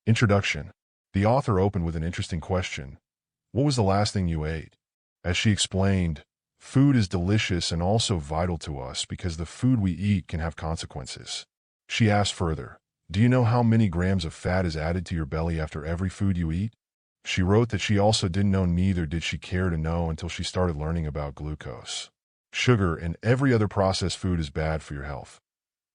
Introduction. The author opened with an interesting question. What was the last thing you ate? As she explained, food is delicious and also vital to us because the food we eat can have consequences. She asked further, do you know how many grams of fat is added to your belly after every food you eat? She wrote that she also didn't know, neither did she care to know until she started learning about glucose. Sugar and every other processed food is bad for your health,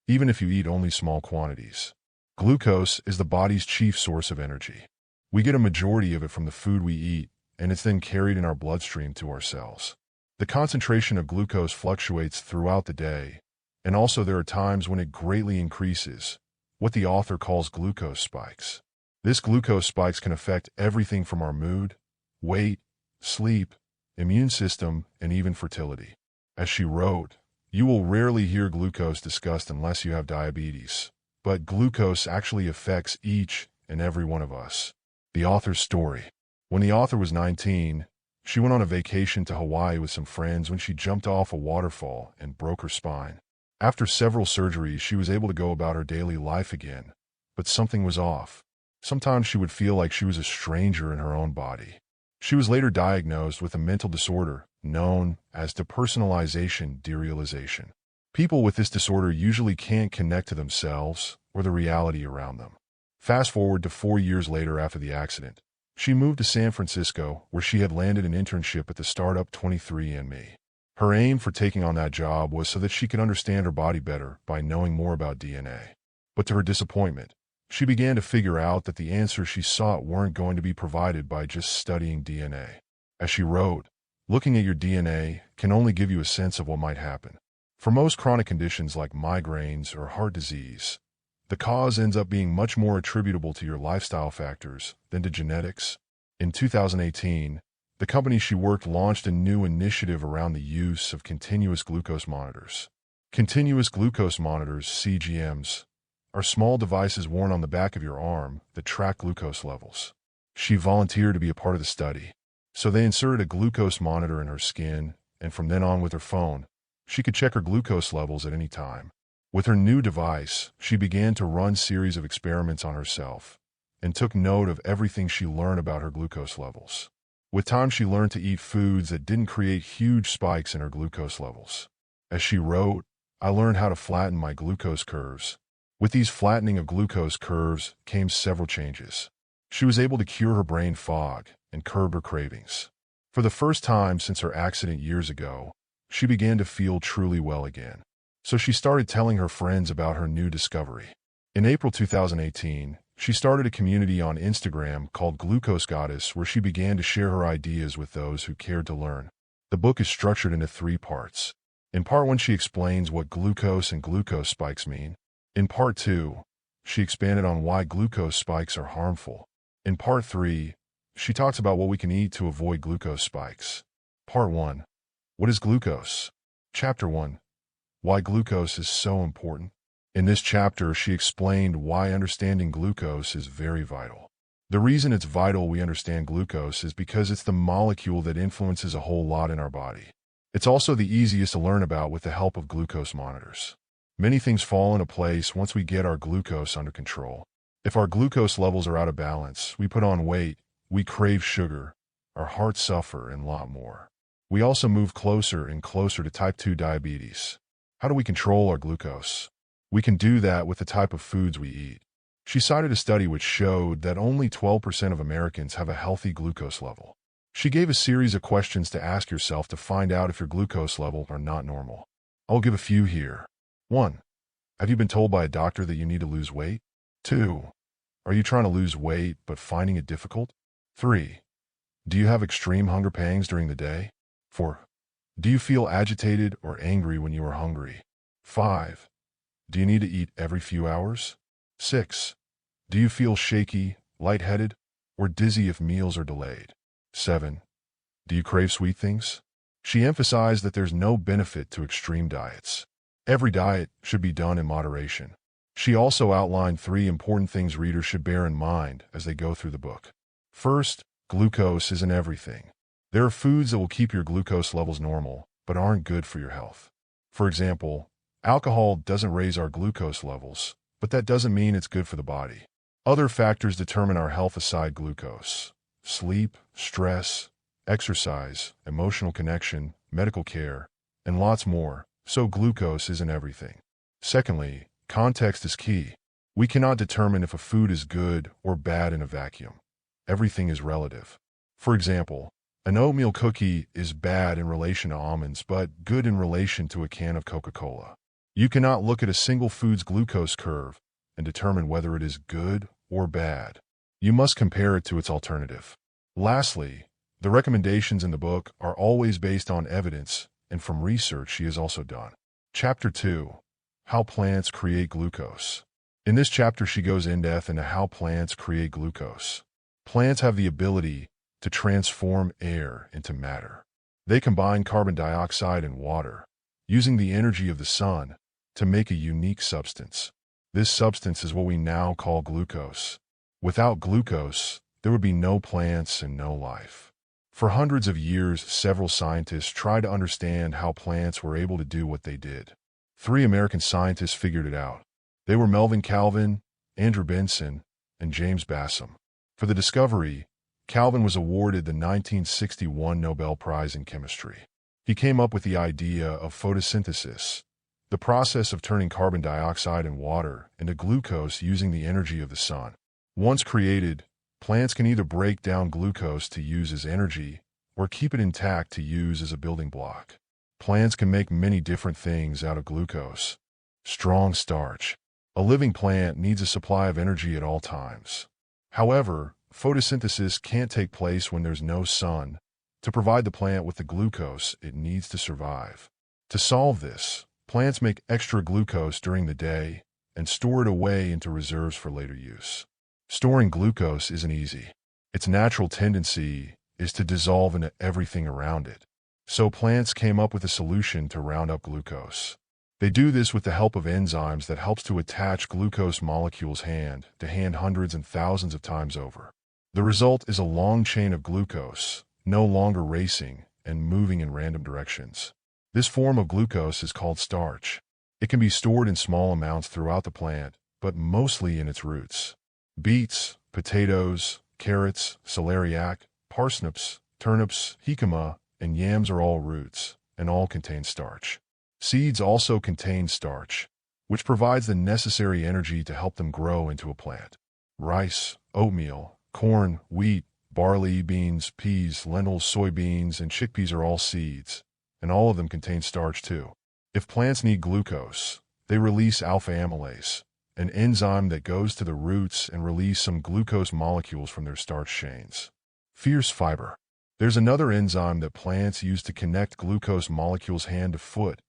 even if you eat only small quantities. Glucose is the body's chief source of energy. We get a majority of it from the food we eat, and it's then carried in our bloodstream to our cells. The concentration of glucose fluctuates throughout the day, and also there are times when it greatly increases, what the author calls glucose spikes. This glucose spikes can affect everything from our mood, weight, sleep, immune system, and even fertility. As she wrote, you will rarely hear glucose discussed unless you have diabetes, but glucose actually affects each and every one of us. The author's story. When the author was 19, she went on a vacation to Hawaii with some friends when she jumped off a waterfall and broke her spine. After several surgeries, she was able to go about her daily life again, but something was off. Sometimes she would feel like she was a stranger in her own body. She was later diagnosed with a mental disorder known as depersonalization derealization. People with this disorder usually can't connect to themselves or the reality around them. Fast forward to 4 years later after the accident. She moved to San Francisco, where she had landed an internship at the startup 23andMe. Her aim for taking on that job was so that she could understand her body better by knowing more about DNA. But to her disappointment, she began to figure out that the answers she sought weren't going to be provided by just studying DNA. As she wrote, looking at your DNA can only give you a sense of what might happen. For most chronic conditions like migraines or heart disease, the cause ends up being much more attributable to your lifestyle factors than to genetics. In 2018, the company she worked launched a new initiative around the use of continuous glucose monitors. Continuous glucose monitors, CGMs, are small devices worn on the back of your arm that track glucose levels. She volunteered to be a part of the study, so they inserted a glucose monitor in her skin, and from then on with her phone, she could check her glucose levels at any time. With her new device, she began to run a series of experiments on herself and took note of everything she learned about her glucose levels. With time, she learned to eat foods that didn't create huge spikes in her glucose levels. As she wrote, I learned how to flatten my glucose curves. With these flattening of glucose curves came several changes. She was able to cure her brain fog and curb her cravings. For the first time since her accident years ago, she began to feel truly well again. So she started telling her friends about her new discovery. In April 2018, she started a community on Instagram called Glucose Goddess, where she began to share her ideas with those who cared to learn. The book is structured into 3 parts. In part 1, she explains what glucose and glucose spikes mean. In part 2, she expanded on why glucose spikes are harmful. In part 3, she talks about what we can eat to avoid glucose spikes. Part 1. What is glucose? Chapter 1. Why glucose is so important. In this chapter, she explained why understanding glucose is very vital. The reason it's vital we understand glucose is because it's the molecule that influences a whole lot in our body. It's also the easiest to learn about with the help of glucose monitors. Many things fall into place once we get our glucose under control. If our glucose levels are out of balance, we put on weight, we crave sugar, our hearts suffer, and a lot more. We also move closer and closer to type 2 diabetes. How do we control our glucose? We can do that with the type of foods we eat. She cited a study which showed that only 12% of Americans have a healthy glucose level. She gave a series of questions to ask yourself to find out if your glucose level are not normal. I'll give a few here. 1. Have you been told by a doctor that you need to lose weight? 2. Are you trying to lose weight but finding it difficult? 3. Do you have extreme hunger pangs during the day? 4. Do you feel agitated or angry when you are hungry? 5. Do you need to eat every few hours? 6. Do you feel shaky, lightheaded, or dizzy if meals are delayed? 7. Do you crave sweet things? She emphasized that there's no benefit to extreme diets. Every diet should be done in moderation. She also outlined 3 important things readers should bear in mind as they go through the book. First, glucose isn't everything. There are foods that will keep your glucose levels normal, but aren't good for your health. For example, alcohol doesn't raise our glucose levels, but that doesn't mean it's good for the body. Other factors determine our health aside glucose: sleep, stress, exercise, emotional connection, medical care, and lots more, so glucose isn't everything. Secondly, context is key. We cannot determine if a food is good or bad in a vacuum. Everything is relative. For example, an oatmeal cookie is bad in relation to almonds, but good in relation to a can of Coca-Cola. You cannot look at a single food's glucose curve and determine whether it is good or bad. You must compare it to its alternative. Lastly, the recommendations in the book are always based on evidence and from research she has also done. Chapter 2. How plants create glucose. In this chapter, she goes in depth into how plants create glucose. Plants have the ability to transform air into matter. They combine carbon dioxide and water, using the energy of the sun to make a unique substance. This substance is what we now call glucose. Without glucose, there would be no plants and no life. For hundreds of years, several scientists tried to understand how plants were able to do what they did. 3 American scientists figured it out. They were Melvin Calvin, Andrew Benson, and James Bassam. For the discovery, Calvin was awarded the 1961 Nobel Prize in Chemistry. He came up with the idea of photosynthesis, the process of turning carbon dioxide and water into glucose using the energy of the sun. Once created, plants can either break down glucose to use as energy or keep it intact to use as a building block. Plants can make many different things out of glucose. Strong starch. A living plant needs a supply of energy at all times. However, photosynthesis can't take place when there's no sun to provide the plant with the glucose it needs to survive. To solve this, plants make extra glucose during the day and store it away into reserves for later use. Storing glucose isn't easy. Its natural tendency is to dissolve into everything around it. So plants came up with a solution to round up glucose. They do this with the help of enzymes that helps to attach glucose molecules hand to hand hundreds and thousands of times over. The result is a long chain of glucose, no longer racing and moving in random directions. This form of glucose is called starch. It can be stored in small amounts throughout the plant, but mostly in its roots. Beets, potatoes, carrots, celeriac, parsnips, turnips, jicama, and yams are all roots, and all contain starch. Seeds also contain starch, which provides the necessary energy to help them grow into a plant. Rice, oatmeal, corn, wheat, barley, beans, peas, lentils, soybeans, and chickpeas are all seeds, and all of them contain starch too. If plants need glucose, they release alpha amylase, an enzyme that goes to the roots and release some glucose molecules from their starch chains. Fierce fiber. There's another enzyme that plants use to connect glucose molecules hand to foot,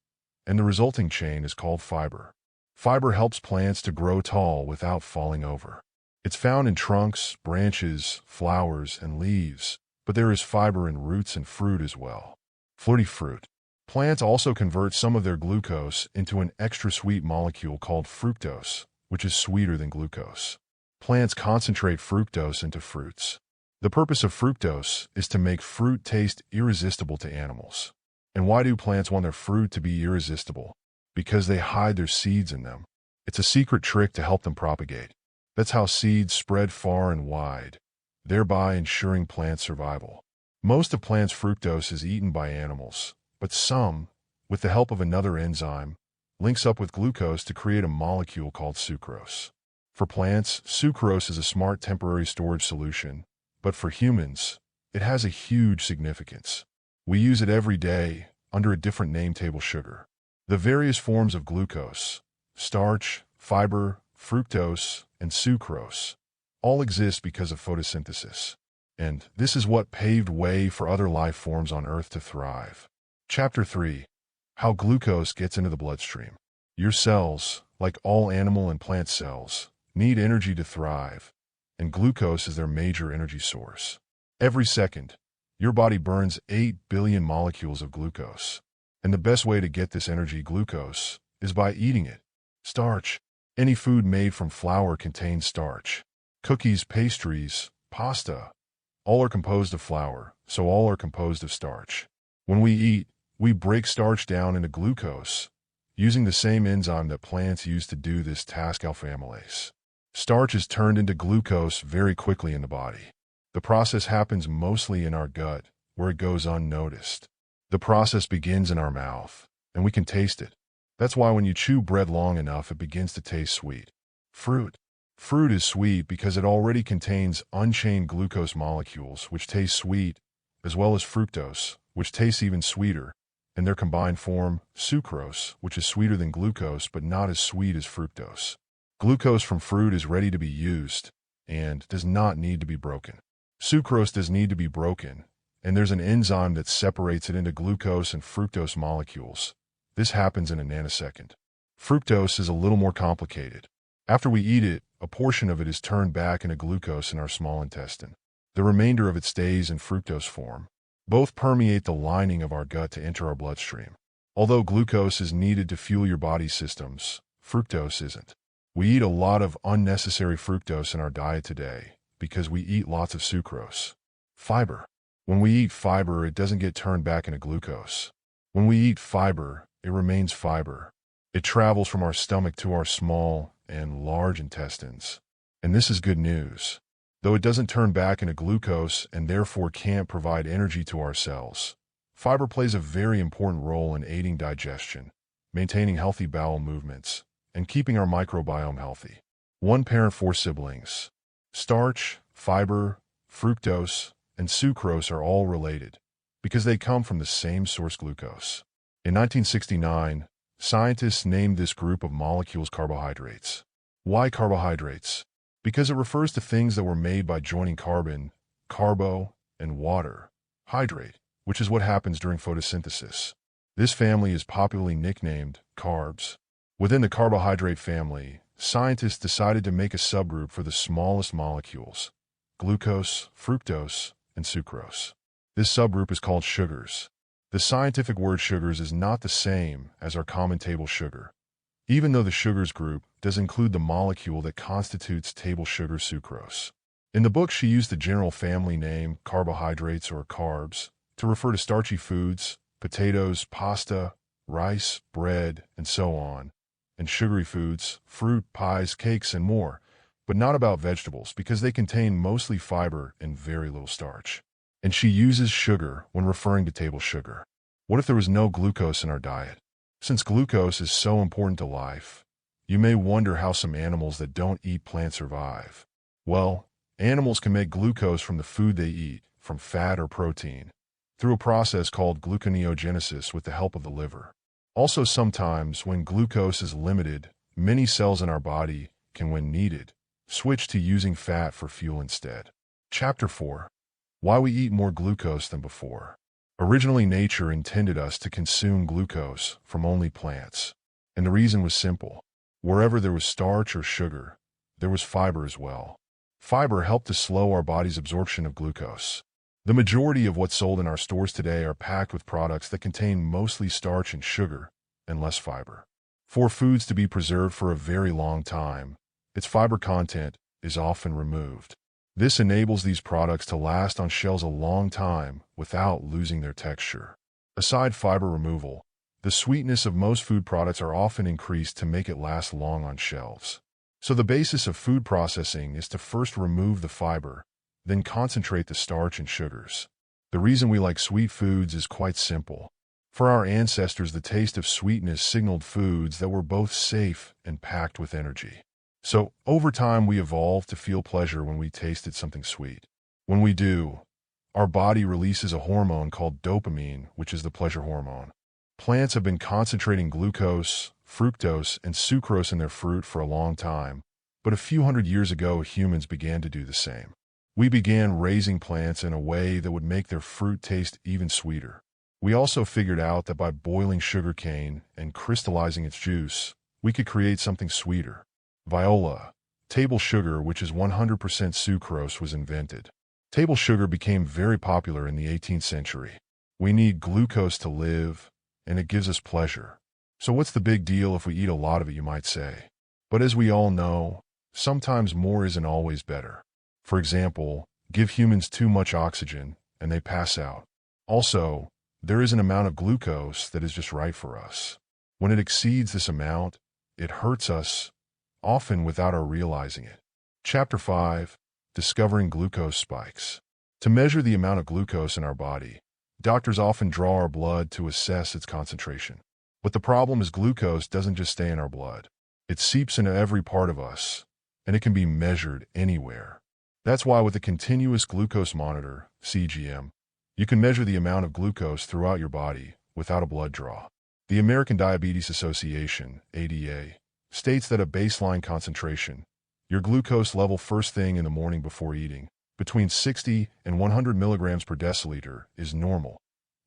and the resulting chain is called fiber. Fiber helps plants to grow tall without falling over. It's found in trunks, branches, flowers, and leaves, but there is fiber in roots and fruit as well. Flirty fruit. Plants also convert some of their glucose into an extra sweet molecule called fructose, which is sweeter than glucose. Plants concentrate fructose into fruits. The purpose of fructose is to make fruit taste irresistible to animals. And why do plants want their fruit to be irresistible? Because they hide their seeds in them. It's a secret trick to help them propagate. That's how seeds spread far and wide, thereby ensuring plant survival. Most of plants' fructose is eaten by animals, but some, with the help of another enzyme, links up with glucose to create a molecule called sucrose. For plants, sucrose is a smart temporary storage solution, but for humans, it has a huge significance. We use it every day under a different name table: sugar. The various forms of glucose, starch, fiber, fructose, and sucrose, all exist because of photosynthesis. And this is what paved way for other life forms on Earth to thrive. Chapter 3. How glucose gets into the bloodstream. Your cells, like all animal and plant cells, need energy to thrive, and glucose is their major energy source. Every second, your body burns 8 billion molecules of glucose. And the best way to get this energy, glucose, is by eating it. Starch. Any food made from flour contains starch. Cookies, pastries, pasta, all are composed of flour, so all are composed of starch. When we eat, we break starch down into glucose, using the same enzyme that plants use to do this task, alpha amylase. Starch is turned into glucose very quickly in the body. The process happens mostly in our gut, where it goes unnoticed. The process begins in our mouth, and we can taste it. That's why when you chew bread long enough, it begins to taste sweet. Fruit. Fruit is sweet because it already contains unchained glucose molecules, which taste sweet, as well as fructose, which tastes even sweeter, and their combined form, sucrose, which is sweeter than glucose but not as sweet as fructose. Glucose from fruit is ready to be used and does not need to be broken. Sucrose does need to be broken, and there's an enzyme that separates it into glucose and fructose molecules. This happens in a nanosecond. Fructose is a little more complicated. After we eat it, a portion of it is turned back into glucose in our small intestine. The remainder of it stays in fructose form. Both permeate the lining of our gut to enter our bloodstream. Although glucose is needed to fuel your body's systems, fructose isn't. We eat a lot of unnecessary fructose in our diet today because we eat lots of sucrose. Fiber. When we eat fiber, it doesn't get turned back into glucose. When we eat fiber, it remains fiber. It travels from our stomach to our small and large intestines. And this is good news. Though it doesn't turn back into glucose and therefore can't provide energy to our cells, fiber plays a very important role in aiding digestion, maintaining healthy bowel movements, and keeping our microbiome healthy. One parent, four siblings. Starch, fiber, fructose, and sucrose are all related because they come from the same source, glucose. In 1969, scientists named this group of molecules carbohydrates. Why carbohydrates? Because it refers to things that were made by joining carbon, carbo, and water, hydrate, which is what happens during photosynthesis. This family is popularly nicknamed carbs. Within the carbohydrate family, scientists decided to make a subgroup for the smallest molecules, glucose, fructose, and sucrose. This subgroup is called sugars. The scientific word sugars is not the same as our common table sugar, even though the sugars group does include the molecule that constitutes table sugar, sucrose. In the book, she used the general family name carbohydrates or carbs to refer to starchy foods, potatoes, pasta, rice, bread, and so on, and sugary foods, fruit, pies, cakes, and more, but not about vegetables because they contain mostly fiber and very little starch. And she uses sugar when referring to table sugar. What if there was no glucose in our diet? Since glucose is so important to life, you may wonder how some animals that don't eat plants survive. Well, animals can make glucose from the food they eat, from fat or protein, through a process called gluconeogenesis with the help of the liver. Also, sometimes when glucose is limited, many cells in our body can, when needed, switch to using fat for fuel instead. Chapter 4. Why we eat more glucose than before. Originally, nature intended us to consume glucose from only plants. And the reason was simple. Wherever there was starch or sugar, there was fiber as well. Fiber helped to slow our body's absorption of glucose. The majority of what's sold in our stores today are packed with products that contain mostly starch and sugar and less fiber. For foods to be preserved for a very long time, its fiber content is often removed. This enables these products to last on shelves a long time without losing their texture. Aside fiber removal, the sweetness of most food products are often increased to make it last long on shelves. So the basis of food processing is to first remove the fiber, then concentrate the starch and sugars. The reason we like sweet foods is quite simple. For our ancestors, the taste of sweetness signaled foods that were both safe and packed with energy. So, over time, we evolved to feel pleasure when we tasted something sweet. When we do, our body releases a hormone called dopamine, which is the pleasure hormone. Plants have been concentrating glucose, fructose, and sucrose in their fruit for a long time, but a few hundred years ago, humans began to do the same. We began raising plants in a way that would make their fruit taste even sweeter. We also figured out that by boiling sugarcane and crystallizing its juice, we could create something sweeter. Viola, table sugar, which is 100% sucrose, was invented. Table sugar became very popular in the 18th century. We need glucose to live, and it gives us pleasure. So what's the big deal if we eat a lot of it, you might say? But as we all know, sometimes more isn't always better. For example, give humans too much oxygen, and they pass out. Also, there is an amount of glucose that is just right for us. When it exceeds this amount, it hurts us, often without our realizing it. Chapter 5. Discovering glucose spikes. To measure the amount of glucose in our body, doctors often draw our blood to assess its concentration. But the problem is glucose doesn't just stay in our blood. It seeps into every part of us, and it can be measured anywhere. That's why with a continuous glucose monitor, CGM, you can measure the amount of glucose throughout your body without a blood draw. The American Diabetes Association, ADA, states that a baseline concentration, your glucose level first thing in the morning before eating, between 60 and 100 milligrams per deciliter is normal.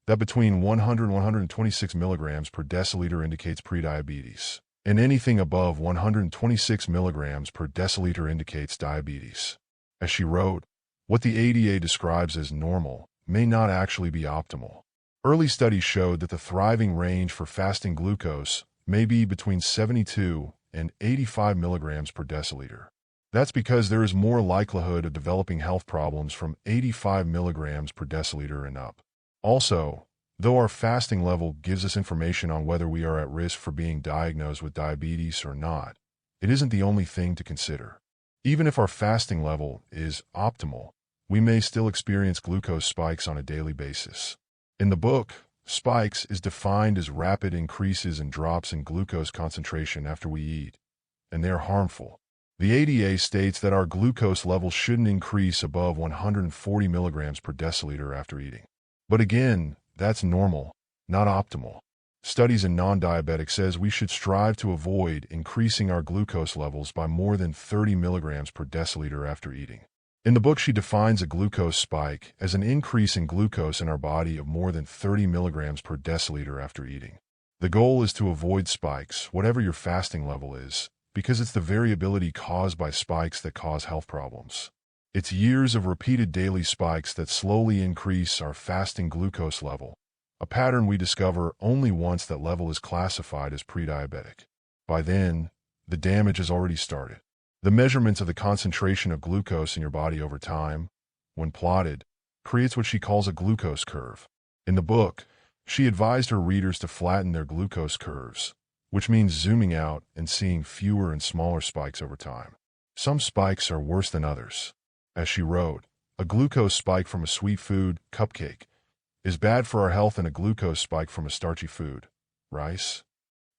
That between 100 and 126 milligrams per deciliter indicates prediabetes, and anything above 126 milligrams per deciliter indicates diabetes. As she wrote, what the ADA describes as normal may not actually be optimal. Early studies showed that the thriving range for fasting glucose may be between 72 and 85 milligrams per deciliter. That's because there is more likelihood of developing health problems from 85 milligrams per deciliter and up. Also, though our fasting level gives us information on whether we are at risk for being diagnosed with diabetes or not, it isn't the only thing to consider. Even if our fasting level is optimal, we may still experience glucose spikes on a daily basis. In the book, spikes is defined as rapid increases and drops in glucose concentration after we eat, and they are harmful. The ADA states that our glucose levels shouldn't increase above 140 milligrams per deciliter after eating. But again, that's normal, not optimal. Studies in non-diabetics says we should strive to avoid increasing our glucose levels by more than 30 milligrams per deciliter after eating. In the book, she defines a glucose spike as an increase in glucose in our body of more than 30 milligrams per deciliter after eating. The goal is to avoid spikes, whatever your fasting level is, because it's the variability caused by spikes that cause health problems. It's years of repeated daily spikes that slowly increase our fasting glucose level, a pattern we discover only once that level is classified as prediabetic. By then, the damage has already started. The measurements of the concentration of glucose in your body over time, when plotted, creates what she calls a glucose curve. In the book, she advised her readers to flatten their glucose curves, which means zooming out and seeing fewer and smaller spikes over time. Some spikes are worse than others. As she wrote, a glucose spike from a sweet food, cupcake, is bad for our health, and a glucose spike from a starchy food, rice.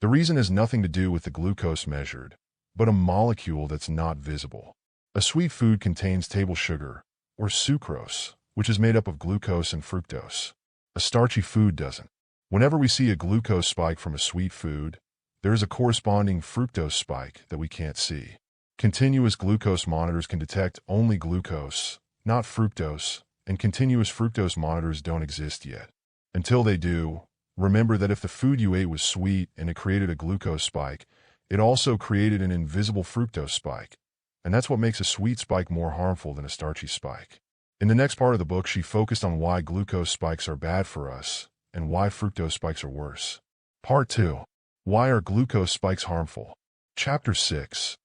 The reason has nothing to do with the glucose measured, but a molecule that's not visible. A sweet food contains table sugar, or sucrose, which is made up of glucose and fructose. A starchy food doesn't. Whenever we see a glucose spike from a sweet food, there is a corresponding fructose spike that we can't see. Continuous glucose monitors can detect only glucose, not fructose, and continuous fructose monitors don't exist yet. Until they do, remember that if the food you ate was sweet and it created a glucose spike, it also created an invisible fructose spike, and that's what makes a sweet spike more harmful than a starchy spike. In the next part of the book, she focused on why glucose spikes are bad for us and why fructose spikes are worse. Part 2. Why are glucose spikes harmful? Chapter 6.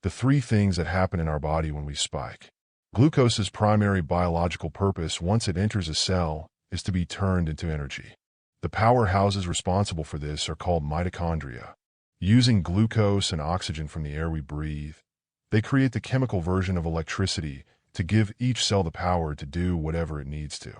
The 3 things that happen in our body when we spike. Glucose's primary biological purpose once it enters a cell is to be turned into energy. The powerhouses responsible for this are called mitochondria. Using glucose and oxygen from the air we breathe, they create the chemical version of electricity to give each cell the power to do whatever it needs to.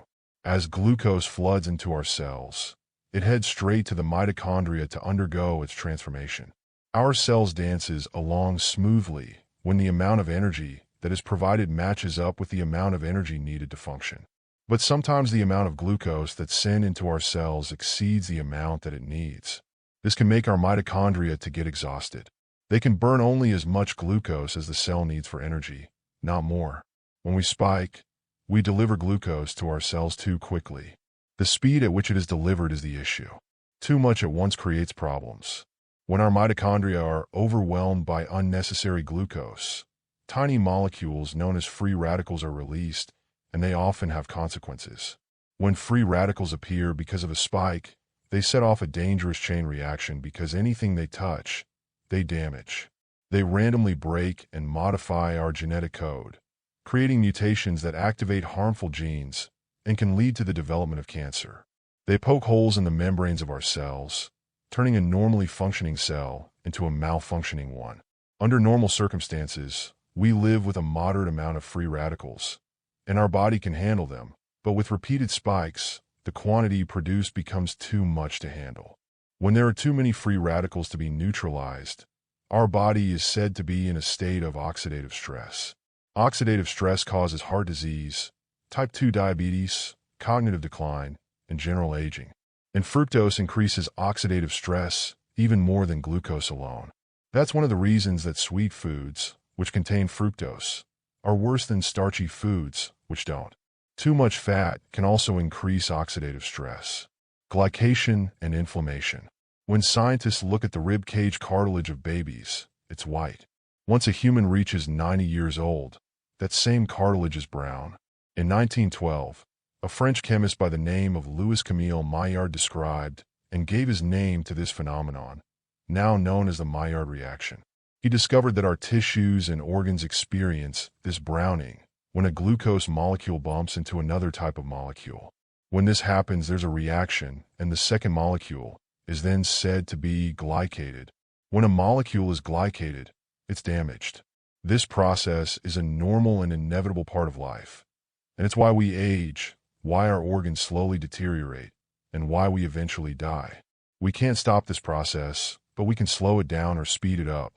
As glucose floods into our cells, it heads straight to the mitochondria to undergo its transformation. Our cells dances along smoothly when the amount of energy that is provided matches up with the amount of energy needed to function. But sometimes the amount of glucose that's sent into our cells exceeds the amount that it needs. This can make our mitochondria to get exhausted. They can burn only as much glucose as the cell needs for energy, not more. When we spike, we deliver glucose to our cells too quickly. The speed at which it is delivered is the issue. Too much at once creates problems. When our mitochondria are overwhelmed by unnecessary glucose, tiny molecules known as free radicals are released, and they often have consequences. When free radicals appear because of a spike, they set off a dangerous chain reaction because anything they touch, they damage. They randomly break and modify our genetic code, creating mutations that activate harmful genes and can lead to the development of cancer. They poke holes in the membranes of our cells, turning a normally functioning cell into a malfunctioning one. Under normal circumstances, We live with a moderate amount of free radicals, and our body can handle them, but with repeated spikes, the quantity produced becomes too much to handle. When there are too many free radicals to be neutralized, our body is said to be in a state of oxidative stress. Oxidative stress causes heart disease, type 2 diabetes, cognitive decline, and general aging. And fructose increases oxidative stress even more than glucose alone. That's one of the reasons that sweet foods, which contain fructose, are worse than starchy foods, which don't. Too much fat can also increase oxidative stress. Glycation and inflammation. When scientists look at the rib cage cartilage of babies, it's white. Once a human reaches 90 years old, that same cartilage is brown. In 1912, a French chemist by the name of Louis-Camille Maillard described and gave his name to this phenomenon, now known as the Maillard reaction. He discovered that our tissues and organs experience this browning when a glucose molecule bumps into another type of molecule. When this happens, there's a reaction, and the second molecule is then said to be glycated. When a molecule is glycated, it's damaged. This process is a normal and inevitable part of life, and it's why we age, why our organs slowly deteriorate, and why we eventually die. We can't stop this process, but we can slow it down or speed it up.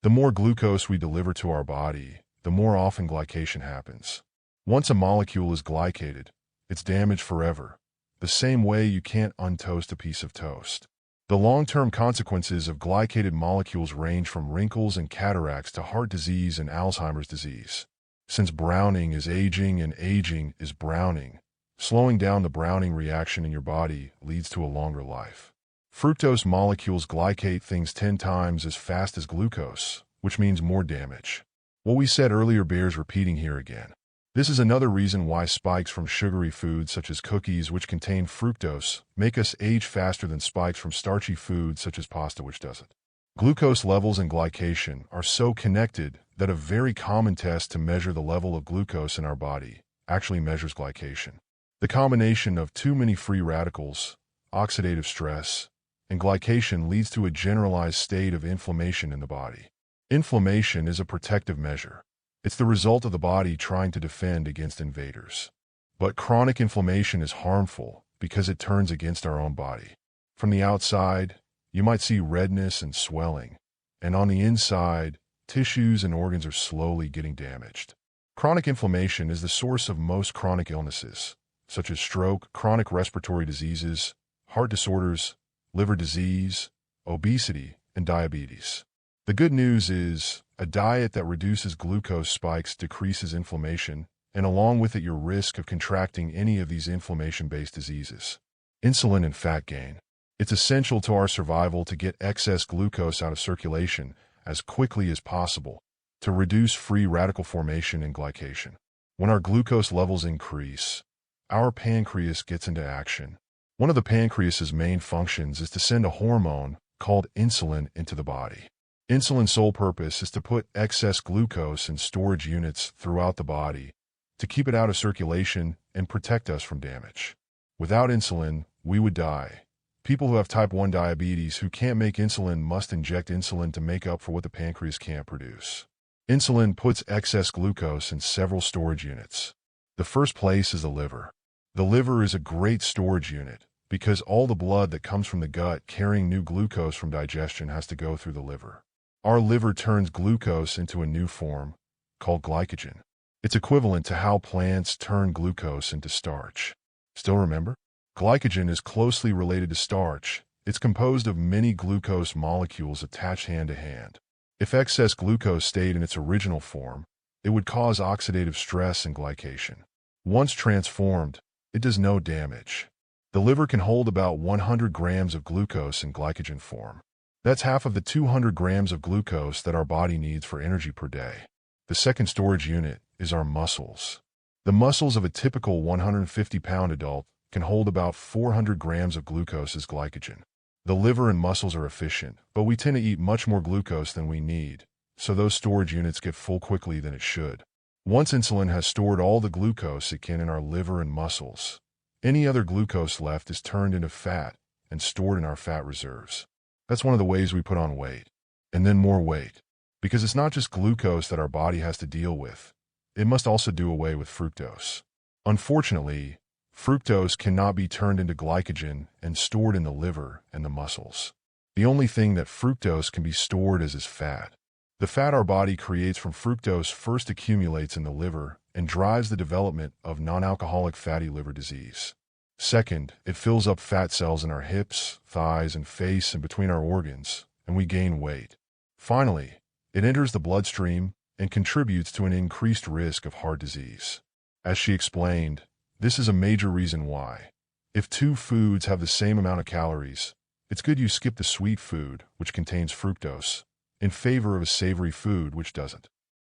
The more glucose we deliver to our body, the more often glycation happens. Once a molecule is glycated, it's damaged forever, the same way you can't untoast a piece of toast. The long-term consequences of glycated molecules range from wrinkles and cataracts to heart disease and Alzheimer's disease. Since browning is aging and aging is browning, slowing down the browning reaction in your body leads to a longer life. Fructose molecules glycate things 10 times as fast as glucose, which means more damage. What we said earlier bears repeating here again. This is another reason why spikes from sugary foods such as cookies which contain fructose make us age faster than spikes from starchy foods such as pasta which doesn't. Glucose levels and glycation are so connected that a very common test to measure the level of glucose in our body actually measures glycation. The combination of too many free radicals, oxidative stress, and glycation leads to a generalized state of inflammation in the body. Inflammation is a protective measure. It's the result of the body trying to defend against invaders. But chronic inflammation is harmful because it turns against our own body. From the outside, you might see redness and swelling, and on the inside, tissues and organs are slowly getting damaged. Chronic inflammation is the source of most chronic illnesses, such as stroke, chronic respiratory diseases, heart disorders, liver disease, obesity, and diabetes. The good news is, a diet that reduces glucose spikes decreases inflammation, and along with it your risk of contracting any of these inflammation-based diseases. Insulin and fat gain. It's essential to our survival to get excess glucose out of circulation as quickly as possible to reduce free radical formation and glycation. When our glucose levels increase, our pancreas gets into action. One of the pancreas's main functions is to send a hormone called insulin into the body. Insulin's sole purpose is to put excess glucose in storage units throughout the body to keep it out of circulation and protect us from damage. Without insulin, we would die. People who have type 1 diabetes who can't make insulin must inject insulin to make up for what the pancreas can't produce. Insulin puts excess glucose in several storage units. The first place is the liver. The liver is a great storage unit because all the blood that comes from the gut carrying new glucose from digestion has to go through the liver. Our liver turns glucose into a new form called glycogen. It's equivalent to how plants turn glucose into starch. Still remember? Glycogen is closely related to starch. It's composed of many glucose molecules attached hand to hand. If excess glucose stayed in its original form, it would cause oxidative stress and glycation. Once transformed, it does no damage. The liver can hold about 100 grams of glucose in glycogen form. That's half of the 200 grams of glucose that our body needs for energy per day. The second storage unit is our muscles. The muscles of a typical 150-pound adult can hold about 400 grams of glucose as glycogen. The liver and muscles are efficient, but we tend to eat much more glucose than we need, so those storage units get full quickly than it should. Once insulin has stored all the glucose it can in our liver and muscles, any other glucose left is turned into fat and stored in our fat reserves. That's one of the ways we put on weight, and then more weight. Because it's not just glucose that our body has to deal with. It must also do away with fructose. Unfortunately, fructose cannot be turned into glycogen and stored in the liver and the muscles. The only thing that fructose can be stored as is fat. The fat our body creates from fructose first accumulates in the liver and drives the development of non-alcoholic fatty liver disease. Second, it fills up fat cells in our hips, thighs, and face and between our organs, and we gain weight. Finally, it enters the bloodstream and contributes to an increased risk of heart disease. As she explained, this is a major reason why, if two foods have the same amount of calories, it's good you skip the sweet food, which contains fructose, in favor of a savory food which doesn't.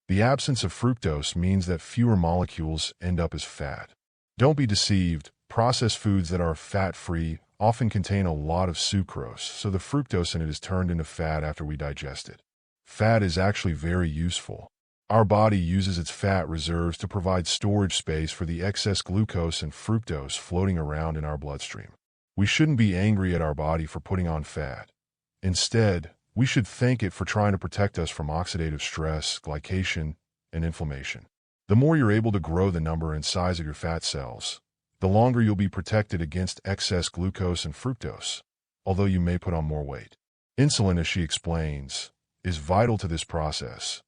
The absence of fructose means that fewer molecules end up as fat. Don't be deceived, processed foods that are fat-free often contain a lot of sucrose, so the fructose in it is turned into fat after we digest it. Fat is actually very useful. Our body uses its fat reserves to provide storage space for the excess glucose and fructose floating around in our bloodstream. We shouldn't be angry at our body for putting on fat. Instead, we should thank it for trying to protect us from oxidative stress, glycation, and inflammation. The more you're able to grow the number and size of your fat cells, the longer you'll be protected against excess glucose and fructose, although you may put on more weight. Insulin, as she explains, is vital to this process,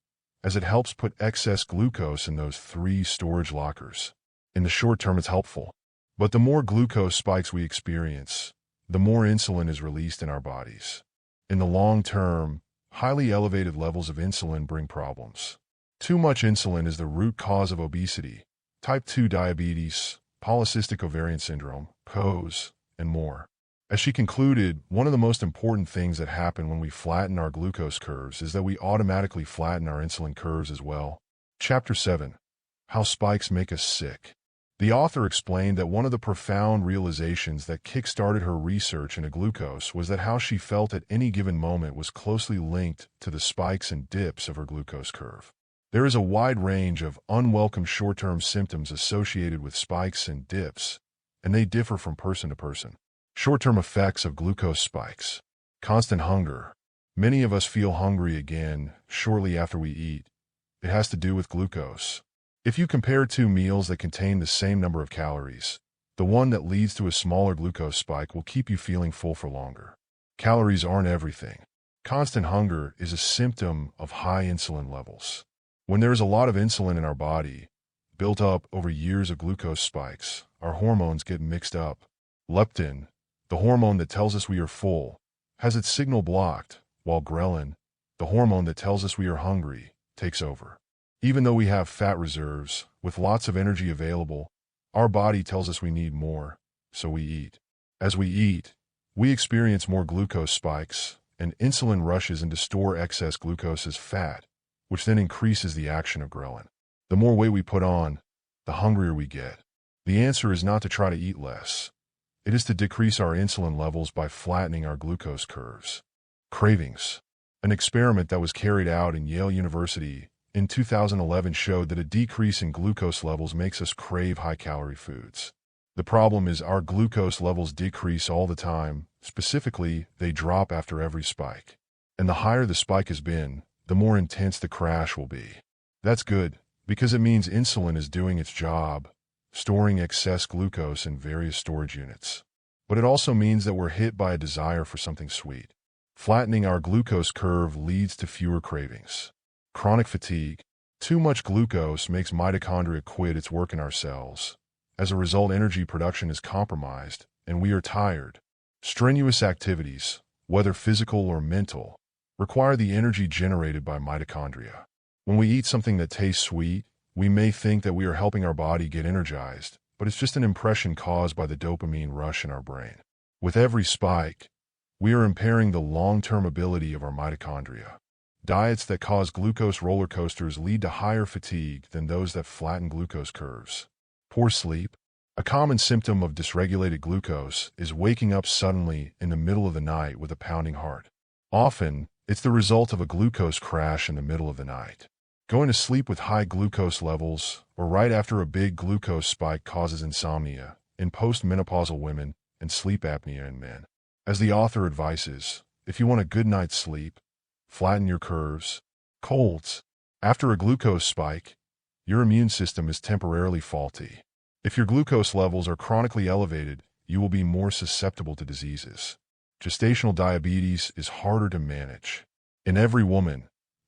as it helps put excess glucose in those 3 storage lockers. In the short term, it's helpful. But the more glucose spikes we experience, the more insulin is released in our bodies. In the long term, highly elevated levels of insulin bring problems. Too much insulin is the root cause of obesity, type 2 diabetes, polycystic ovarian syndrome, PCOS, and more. As she concluded, one of the most important things that happen when we flatten our glucose curves is that we automatically flatten our insulin curves as well. Chapter 7. How Spikes Make Us Sick. The author explained that one of the profound realizations that kick-started her research into glucose was that how she felt at any given moment was closely linked to the spikes and dips of her glucose curve. There is a wide range of unwelcome short-term symptoms associated with spikes and dips, and they differ from person to person. Short-term effects of glucose spikes. Constant hunger. Many of us feel hungry again shortly after we eat. It has to do with glucose. If you compare 2 meals that contain the same number of calories, the one that leads to a smaller glucose spike will keep you feeling full for longer. Calories aren't everything. Constant hunger is a symptom of high insulin levels. When there is a lot of insulin in our body, built up over years of glucose spikes, our hormones get mixed up. Leptin, the hormone that tells us we are full, has its signal blocked, while ghrelin, the hormone that tells us we are hungry, takes over. Even though we have fat reserves, with lots of energy available, our body tells us we need more, so we eat. As we eat, we experience more glucose spikes, and insulin rushes in to store excess glucose as fat, which then increases the action of ghrelin. The more weight we put on, the hungrier we get. The answer is not to try to eat less. It is to decrease our insulin levels by flattening our glucose curves. Cravings. An experiment that was carried out in Yale University in 2011 showed that a decrease in glucose levels makes us crave high-calorie foods. The problem is our glucose levels decrease all the time. Specifically, they drop after every spike. And the higher the spike has been, the more intense the crash will be. That's good, because it means insulin is doing its job, storing excess glucose in various storage units. But it also means that we're hit by a desire for something sweet. Flattening our glucose curve leads to fewer cravings. Chronic fatigue. Too much glucose makes mitochondria quit its work in our cells. As a result, energy production is compromised, and we are tired. Strenuous activities, whether physical or mental, require the energy generated by mitochondria. When we eat something that tastes sweet, we may think that we are helping our body get energized, but it's just an impression caused by the dopamine rush in our brain. With every spike, we are impairing the long-term ability of our mitochondria. Diets that cause glucose roller coasters lead to higher fatigue than those that flatten glucose curves. Poor sleep. A common symptom of dysregulated glucose is waking up suddenly in the middle of the night with a pounding heart. Often, it's the result of a glucose crash in the middle of the night. Going to sleep with high glucose levels or right after a big glucose spike causes insomnia in postmenopausal women and sleep apnea in men. As the author advises, if you want a good night's sleep, flatten your curves. Colds. After a glucose spike, your immune system is temporarily faulty. If your glucose levels are chronically elevated, you will be more susceptible to diseases. Gestational diabetes is harder to manage. In every woman,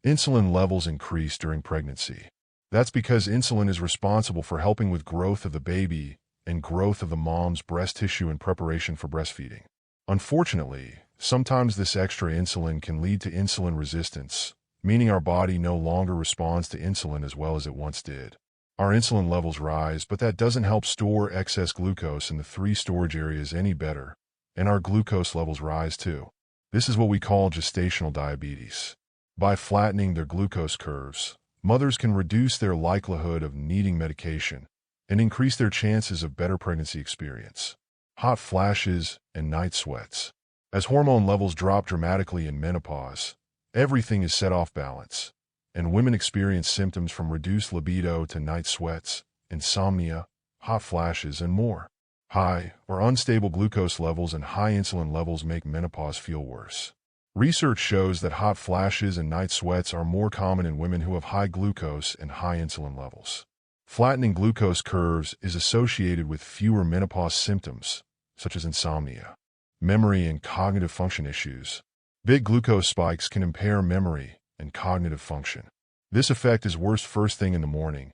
insulin levels increase during pregnancy. That's because insulin is responsible for helping with growth of the baby and growth of the mom's breast tissue in preparation for breastfeeding. Unfortunately, sometimes this extra insulin can lead to insulin resistance, meaning our body no longer responds to insulin as well as it once did. Our insulin levels rise, but that doesn't help store excess glucose in the 3 storage areas any better, and our glucose levels rise too. This is what we call gestational diabetes. By flattening their glucose curves, mothers can reduce their likelihood of needing medication and increase their chances of better pregnancy experience. Hot flashes and night sweats. As hormone levels drop dramatically in menopause, everything is set off balance, and women experience symptoms from reduced libido to night sweats, insomnia, hot flashes, and more. High or unstable glucose levels and high insulin levels make menopause feel worse. Research shows that hot flashes and night sweats are more common in women who have high glucose and high insulin levels. Flattening glucose curves is associated with fewer menopause symptoms, such as insomnia, memory, and cognitive function issues. Big glucose spikes can impair memory and cognitive function. This effect is worst first thing in the morning,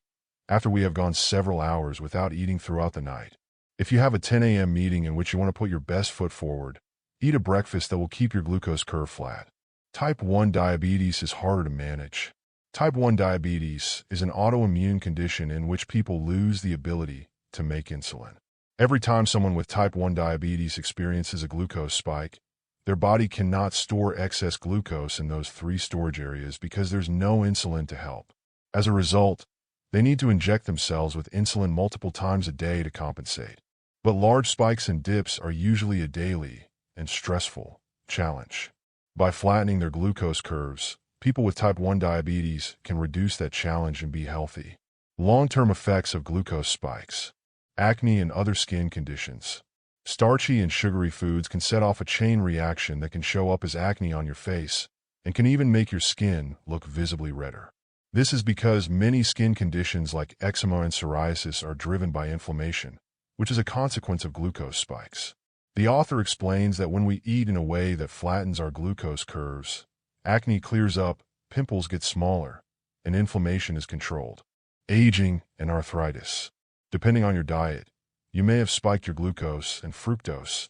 after we have gone several hours without eating throughout the night. If you have a 10 a.m. meeting in which you want to put your best foot forward, eat a breakfast that will keep your glucose curve flat. Type 1 diabetes is harder to manage. Type 1 diabetes is an autoimmune condition in which people lose the ability to make insulin. Every time someone with type 1 diabetes experiences a glucose spike, their body cannot store excess glucose in those 3 storage areas because there's no insulin to help. As a result, they need to inject themselves with insulin multiple times a day to compensate. But large spikes and dips are usually a daily and stressful challenge. By flattening their glucose curves, people with type 1 diabetes can reduce that challenge and be healthy. Long-term effects of glucose spikes. Acne and other skin conditions. Starchy and sugary foods can set off a chain reaction that can show up as acne on your face and can even make your skin look visibly redder. This is because many skin conditions like eczema and psoriasis are driven by inflammation, which is a consequence of glucose spikes. The author explains that when we eat in a way that flattens our glucose curves, acne clears up, pimples get smaller, and inflammation is controlled. Aging and arthritis. Depending on your diet, you may have spiked your glucose and fructose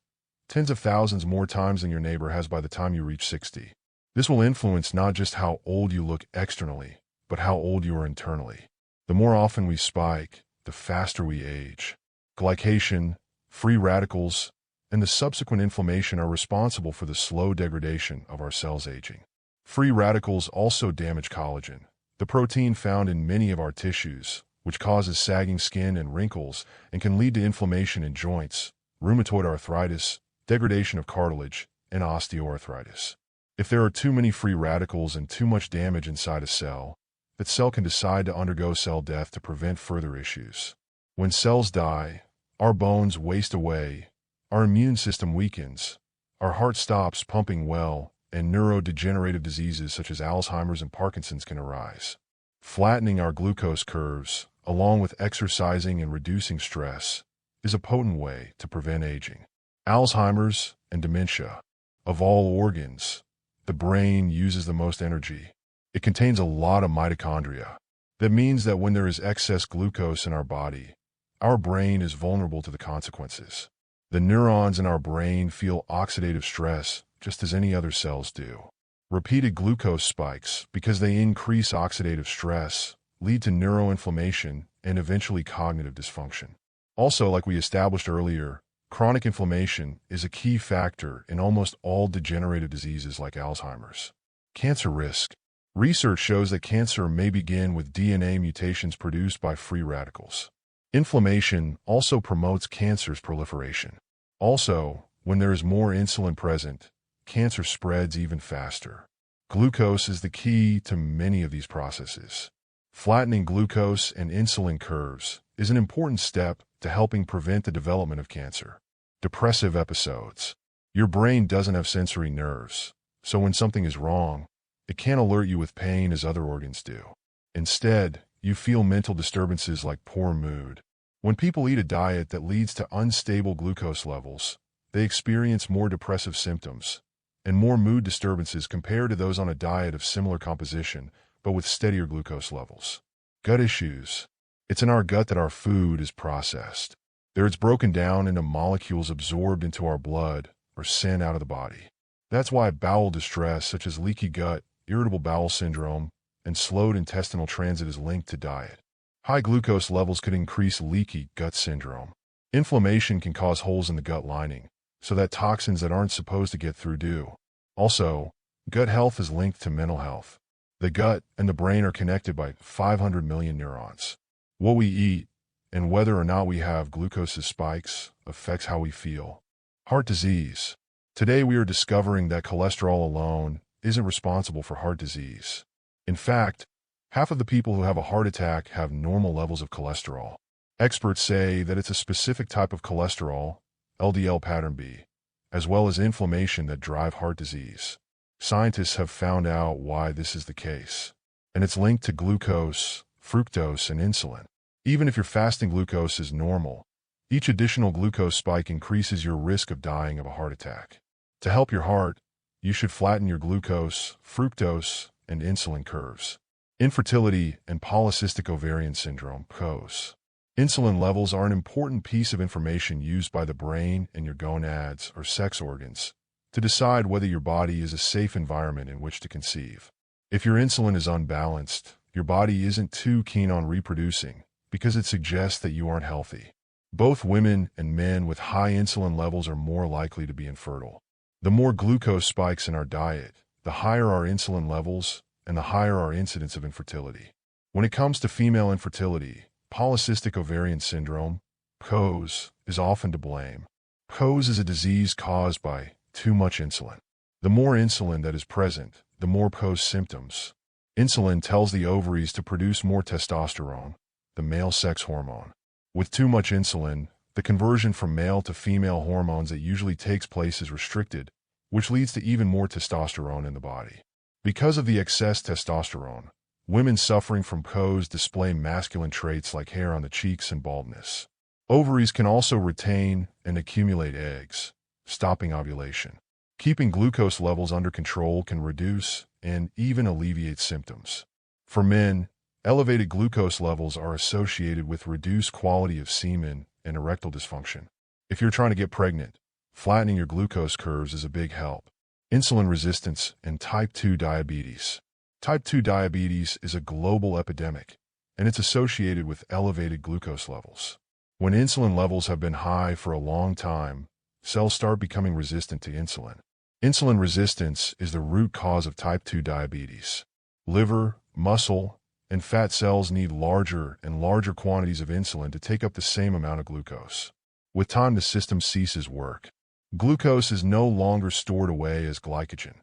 tens of thousands more times than your neighbor has by the time you reach 60. This will influence not just how old you look externally, but how old you are internally. The more often we spike, the faster we age. Glycation, free radicals, and the subsequent inflammation are responsible for the slow degradation of our cells aging. Free radicals also damage collagen, the protein found in many of our tissues, which causes sagging skin and wrinkles and can lead to inflammation in joints, rheumatoid arthritis, degradation of cartilage, and osteoarthritis. If there are too many free radicals and too much damage inside a cell, that cell can decide to undergo cell death to prevent further issues. When cells die, our bones waste away, our immune system weakens, our heart stops pumping well, and neurodegenerative diseases such as Alzheimer's and Parkinson's can arise. Flattening our glucose curves, along with exercising and reducing stress, is a potent way to prevent aging. Alzheimer's and dementia. Of all organs, the brain uses the most energy. It contains a lot of mitochondria. That means that when there is excess glucose in our body, our brain is vulnerable to the consequences. The neurons in our brain feel oxidative stress just as any other cells do. Repeated glucose spikes, because they increase oxidative stress, lead to neuroinflammation and eventually cognitive dysfunction. Also, like we established earlier, chronic inflammation is a key factor in almost all degenerative diseases like Alzheimer's. Cancer risk. Research shows that cancer may begin with DNA mutations produced by free radicals. Inflammation also promotes cancer's proliferation. Also, when there is more insulin present, cancer spreads even faster. Glucose is the key to many of these processes. Flattening glucose and insulin curves is an important step to helping prevent the development of cancer. Depressive episodes. Your brain doesn't have sensory nerves, so when something is wrong, It can't alert you with pain as other organs do. Instead, you feel mental disturbances like poor mood. When people eat a diet that leads to unstable glucose levels, they experience more depressive symptoms and more mood disturbances compared to those on a diet of similar composition, but with steadier glucose levels. Gut issues. It's in our gut that our food is processed. There it's broken down into molecules absorbed into our blood or sent out of the body. That's why bowel distress such as leaky gut, irritable bowel syndrome, and slowed intestinal transit is linked to diet. High glucose levels could increase leaky gut syndrome. Inflammation can cause holes in the gut lining, so that toxins that aren't supposed to get through do. Also, gut health is linked to mental health. The gut and the brain are connected by 500 million neurons. What we eat and whether or not we have glucose spikes affects how we feel. Heart disease. Today we are discovering that cholesterol alone isn't responsible for heart disease. In fact, half of the people who have a heart attack have normal levels of cholesterol. Experts say that it's a specific type of cholesterol, LDL pattern B, as well as inflammation that drive heart disease. Scientists have found out why this is the case, and it's linked to glucose, fructose, and insulin. Even if your fasting glucose is normal, each additional glucose spike increases your risk of dying of a heart attack. To help your heart, you should flatten your glucose, fructose, and insulin curves. Infertility and polycystic ovarian syndrome, PCOS. Insulin levels are an important piece of information used by the brain and your gonads or sex organs to decide whether your body is a safe environment in which to conceive. If your insulin is unbalanced, your body isn't too keen on reproducing because it suggests that you aren't healthy. Both women and men with high insulin levels are more likely to be infertile. The more glucose spikes in our diet, the higher our insulin levels and the higher our incidence of infertility. When it comes to female infertility, polycystic ovarian syndrome, PCOS, is often to blame. PCOS is a disease caused by too much insulin. The more insulin that is present, the more PCOS symptoms. Insulin tells the ovaries to produce more testosterone, the male sex hormone. With too much insulin, the conversion from male to female hormones that usually takes place is restricted, which leads to even more testosterone in the body. Because of the excess testosterone, women suffering from PCOS display masculine traits like hair on the cheeks and baldness. Ovaries can also retain and accumulate eggs, stopping ovulation. Keeping glucose levels under control can reduce and even alleviate symptoms. For men, elevated glucose levels are associated with reduced quality of semen and erectile dysfunction. If you're trying to get pregnant, flattening your glucose curves is a big help. Insulin resistance and type 2 diabetes. Type 2 diabetes is a global epidemic, and it's associated with elevated glucose levels. When insulin levels have been high for a long time, cells start becoming resistant to insulin. Insulin resistance is the root cause of type 2 diabetes. Liver, muscle, and fat cells need larger and larger quantities of insulin to take up the same amount of glucose. With time, the system ceases work. Glucose is no longer stored away as glycogen,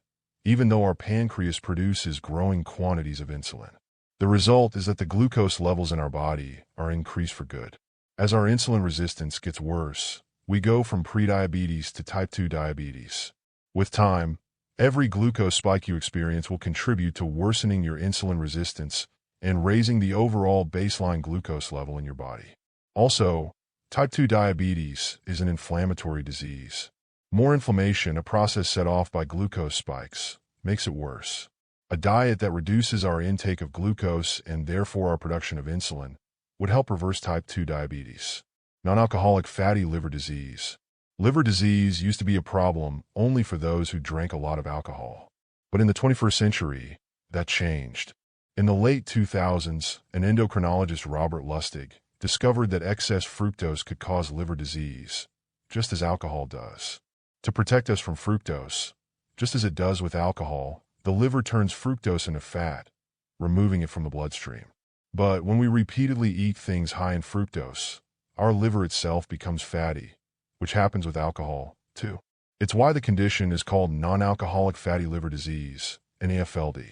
even though our pancreas produces growing quantities of insulin. The result is that the glucose levels in our body are increased for good. As our insulin resistance gets worse, we go from prediabetes to type 2 diabetes. With time, every glucose spike you experience will contribute to worsening your insulin resistance and raising the overall baseline glucose level in your body. Also, type 2 diabetes is an inflammatory disease. More inflammation, a process set off by glucose spikes, makes it worse. A diet that reduces our intake of glucose and therefore our production of insulin would help reverse type 2 diabetes. Non-alcoholic fatty liver disease. Liver disease used to be a problem only for those who drank a lot of alcohol. But in the 21st century, that changed. In the late 2000s, an endocrinologist, Robert Lustig, discovered that excess fructose could cause liver disease, just as alcohol does. To protect us from fructose, just as it does with alcohol, the liver turns fructose into fat, removing it from the bloodstream. But when we repeatedly eat things high in fructose, our liver itself becomes fatty, which happens with alcohol, too. It's why the condition is called non-alcoholic fatty liver disease, NAFLD.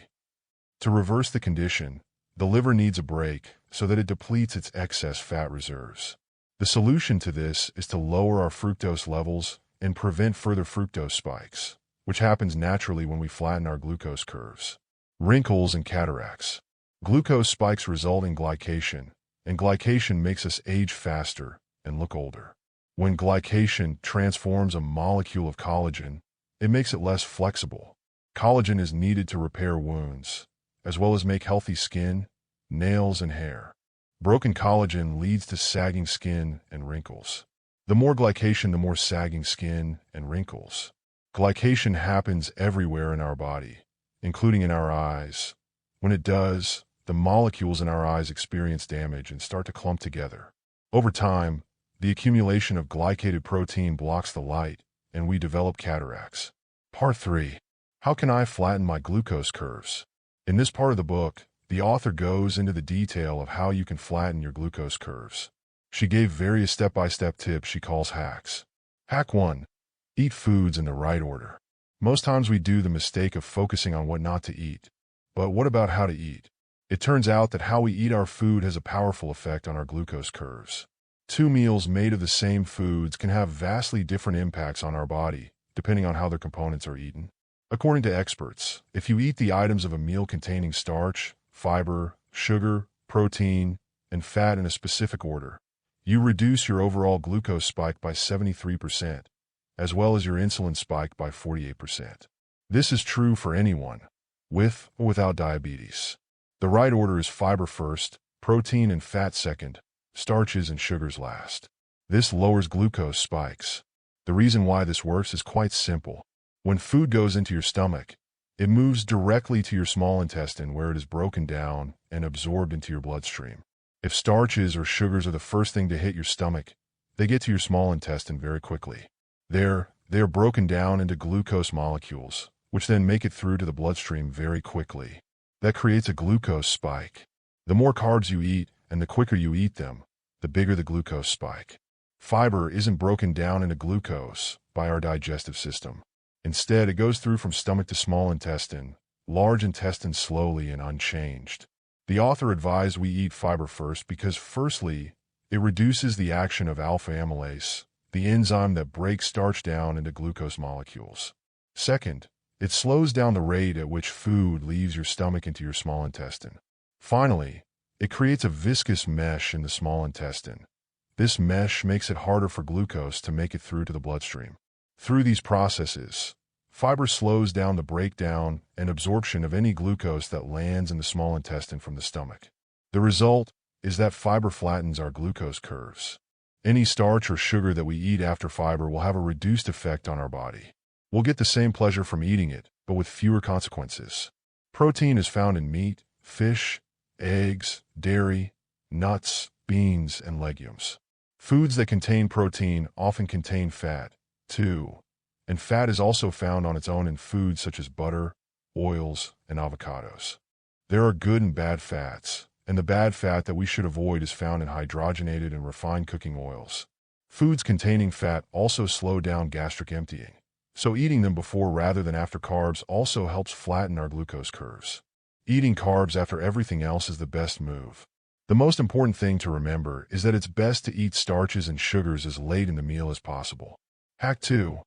To reverse the condition, the liver needs a break so that it depletes its excess fat reserves. The solution to this is to lower our fructose levels and prevent further fructose spikes, which happens naturally when we flatten our glucose curves. Wrinkles and cataracts. Glucose spikes result in glycation, and glycation makes us age faster and look older. When glycation transforms a molecule of collagen, it makes it less flexible. Collagen is needed to repair wounds, as well as make healthy skin, nails, and hair. Broken collagen leads to sagging skin and wrinkles. The more glycation, the more sagging skin and wrinkles. Glycation happens everywhere in our body, including in our eyes. When it does, the molecules in our eyes experience damage and start to clump together. Over time, the accumulation of glycated protein blocks the light, and we develop cataracts. Part 3. How can I flatten my glucose curves? In this part of the book, the author goes into the detail of how you can flatten your glucose curves. She gave various step-by-step tips she calls hacks. Hack 1. Eat foods in the right order. Most times we do the mistake of focusing on what not to eat. But what about how to eat? It turns out that how we eat our food has a powerful effect on our glucose curves. 2 meals made of the same foods can have vastly different impacts on our body, depending on how their components are eaten. According to experts, if you eat the items of a meal containing starch, fiber, sugar, protein, and fat in a specific order, you reduce your overall glucose spike by 73%, as well as your insulin spike by 48%. This is true for anyone, with or without diabetes. The right order is fiber first, protein and fat second, starches and sugars last. This lowers glucose spikes. The reason why this works is quite simple. When food goes into your stomach, it moves directly to your small intestine where it is broken down and absorbed into your bloodstream. If starches or sugars are the first thing to hit your stomach, they get to your small intestine very quickly. They are broken down into glucose molecules, which then make it through to the bloodstream very quickly. That creates a glucose spike. The more carbs you eat and the quicker you eat them, the bigger the glucose spike. Fiber isn't broken down into glucose by our digestive system. Instead, it goes through from stomach to small intestine, large intestine slowly and unchanged. The author advised we eat fiber first because, firstly, it reduces the action of alpha amylase, the enzyme that breaks starch down into glucose molecules. Second, it slows down the rate at which food leaves your stomach into your small intestine. Finally, it creates a viscous mesh in the small intestine. This mesh makes it harder for glucose to make it through to the bloodstream. Through these processes, fiber slows down the breakdown and absorption of any glucose that lands in the small intestine from the stomach. The result is that fiber flattens our glucose curves. Any starch or sugar that we eat after fiber will have a reduced effect on our body. We'll get the same pleasure from eating it, but with fewer consequences. Protein is found in meat, fish, eggs, dairy, nuts, beans, and legumes. Foods that contain protein often contain fat, too, and fat is also found on its own in foods such as butter, oils, and avocados. There are good and bad fats, and the bad fat that we should avoid is found in hydrogenated and refined cooking oils. Foods containing fat also slow down gastric emptying, so eating them before rather than after carbs also helps flatten our glucose curves. Eating carbs after everything else is the best move. The most important thing to remember is that it's best to eat starches and sugars as late in the meal as possible. Hack 2.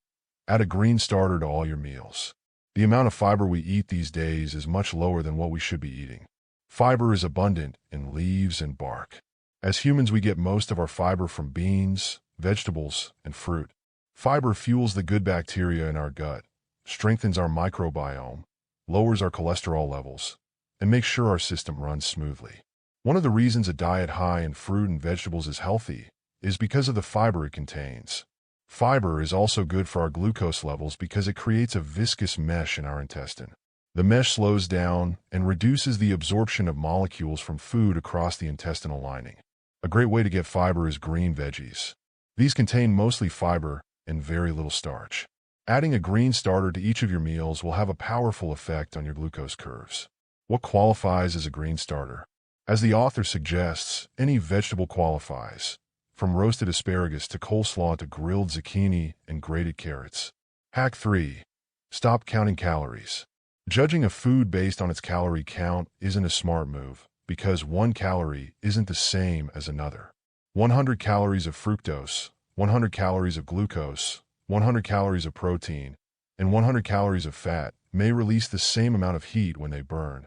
Add a green starter to all your meals. The amount of fiber we eat these days is much lower than what we should be eating. Fiber is abundant in leaves and bark. As humans, we get most of our fiber from beans, vegetables, and fruit. Fiber fuels the good bacteria in our gut, strengthens our microbiome, lowers our cholesterol levels, and makes sure our system runs smoothly. One of the reasons a diet high in fruit and vegetables is healthy is because of the fiber it contains. Fiber is also good for our glucose levels because it creates a viscous mesh in our intestine. The mesh slows down and reduces the absorption of molecules from food across the intestinal lining. A great way to get fiber is green veggies. These contain mostly fiber and very little starch. Adding a green starter to each of your meals will have a powerful effect on your glucose curves. What qualifies as a green starter? As the author suggests, any vegetable qualifies, from roasted asparagus to coleslaw to grilled zucchini and grated carrots. Hack 3. Stop counting calories. Judging a food based on its calorie count isn't a smart move because one calorie isn't the same as another. 100 calories of fructose, 100 calories of glucose, 100 calories of protein, and 100 calories of fat may release the same amount of heat when they burn,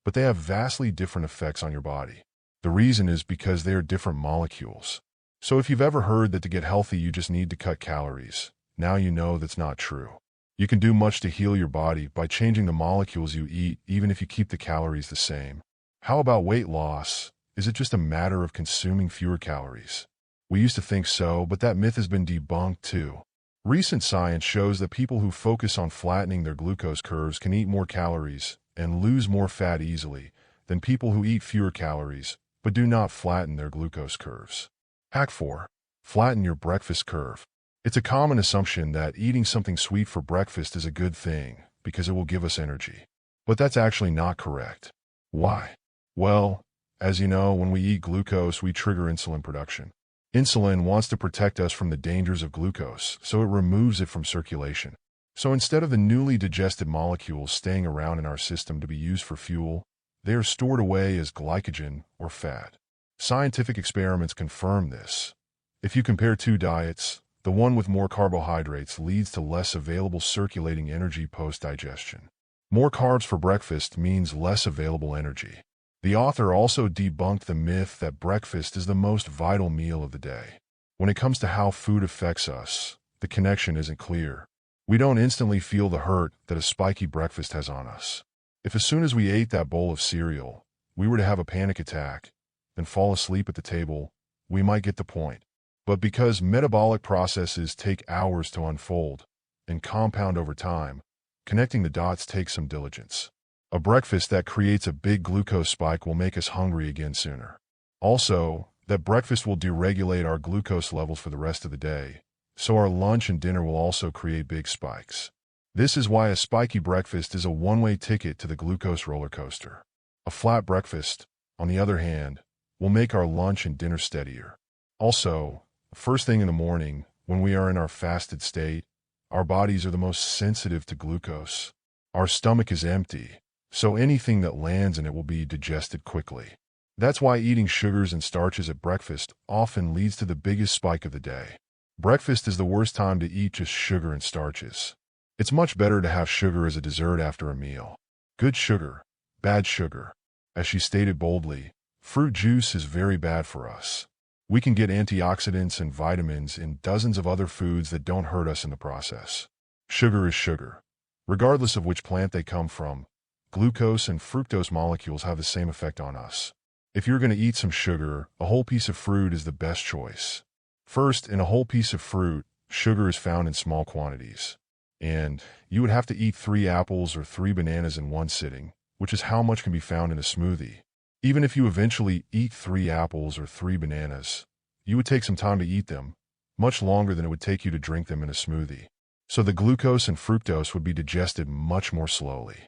but they have vastly different effects on your body. The reason is because they are different molecules. So if you've ever heard that to get healthy you just need to cut calories, now you know that's not true. You can do much to heal your body by changing the molecules you eat, even if you keep the calories the same. How about weight loss? Is it just a matter of consuming fewer calories? We used to think so, but that myth has been debunked too. Recent science shows that people who focus on flattening their glucose curves can eat more calories and lose more fat easily than people who eat fewer calories but do not flatten their glucose curves. Hack 4. Flatten your breakfast curve. It's a common assumption that eating something sweet for breakfast is a good thing because it will give us energy. But that's actually not correct. Why? Well, as you know, when we eat glucose, we trigger insulin production. Insulin wants to protect us from the dangers of glucose, so it removes it from circulation. So instead of the newly digested molecules staying around in our system to be used for fuel, they are stored away as glycogen or fat. Scientific experiments confirm this. If you compare two diets, the one with more carbohydrates leads to less available circulating energy post-digestion. More carbs for breakfast means less available energy. The author also debunked the myth that breakfast is the most vital meal of the day. When it comes to how food affects us, the connection isn't clear. We don't instantly feel the hurt that a spiky breakfast has on us. If as soon as we ate that bowl of cereal, we were to have a panic attack, then fall asleep at the table, we might get the point. But because metabolic processes take hours to unfold and compound over time, connecting the dots takes some diligence. A breakfast that creates a big glucose spike will make us hungry again sooner. Also, that breakfast will deregulate our glucose levels for the rest of the day, so our lunch and dinner will also create big spikes. This is why a spiky breakfast is a one-way ticket to the glucose roller coaster. A flat breakfast, on the other hand, will make our lunch and dinner steadier. Also, first thing in the morning, when we are in our fasted state, our bodies are the most sensitive to glucose. Our stomach is empty, so anything that lands in it will be digested quickly. That's why eating sugars and starches at breakfast often leads to the biggest spike of the day. Breakfast is the worst time to eat just sugar and starches. It's much better to have sugar as a dessert after a meal. Good sugar, bad sugar. As she stated boldly, fruit juice is very bad for us. We can get antioxidants and vitamins in dozens of other foods that don't hurt us in the process. Sugar is sugar. Regardless of which plant they come from, glucose and fructose molecules have the same effect on us. If you're going to eat some sugar, a whole piece of fruit is the best choice. First, in a whole piece of fruit, sugar is found in small quantities. And you would have to eat 3 apples or 3 bananas in one sitting, which is how much can be found in a smoothie. Even if you eventually eat 3 apples or 3 bananas, you would take some time to eat them, much longer than it would take you to drink them in a smoothie. So the glucose and fructose would be digested much more slowly.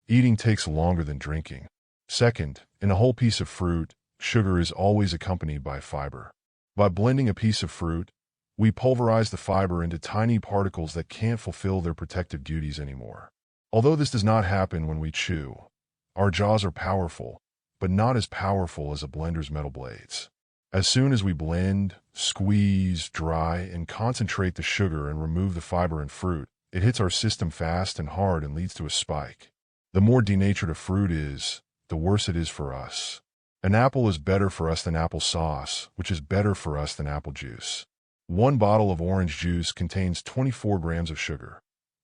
Eating takes longer than drinking. Second, in a whole piece of fruit, sugar is always accompanied by fiber. By blending a piece of fruit, we pulverize the fiber into tiny particles that can't fulfill their protective duties anymore. Although this does not happen when we chew, our jaws are powerful, but not as powerful as a blender's metal blades. As soon as we blend, squeeze, dry, and concentrate the sugar and remove the fiber in fruit, it hits our system fast and hard and leads to a spike. The more denatured a fruit is, the worse it is for us. An apple is better for us than applesauce, which is better for us than apple juice. 1 bottle of orange juice contains 24 grams of sugar.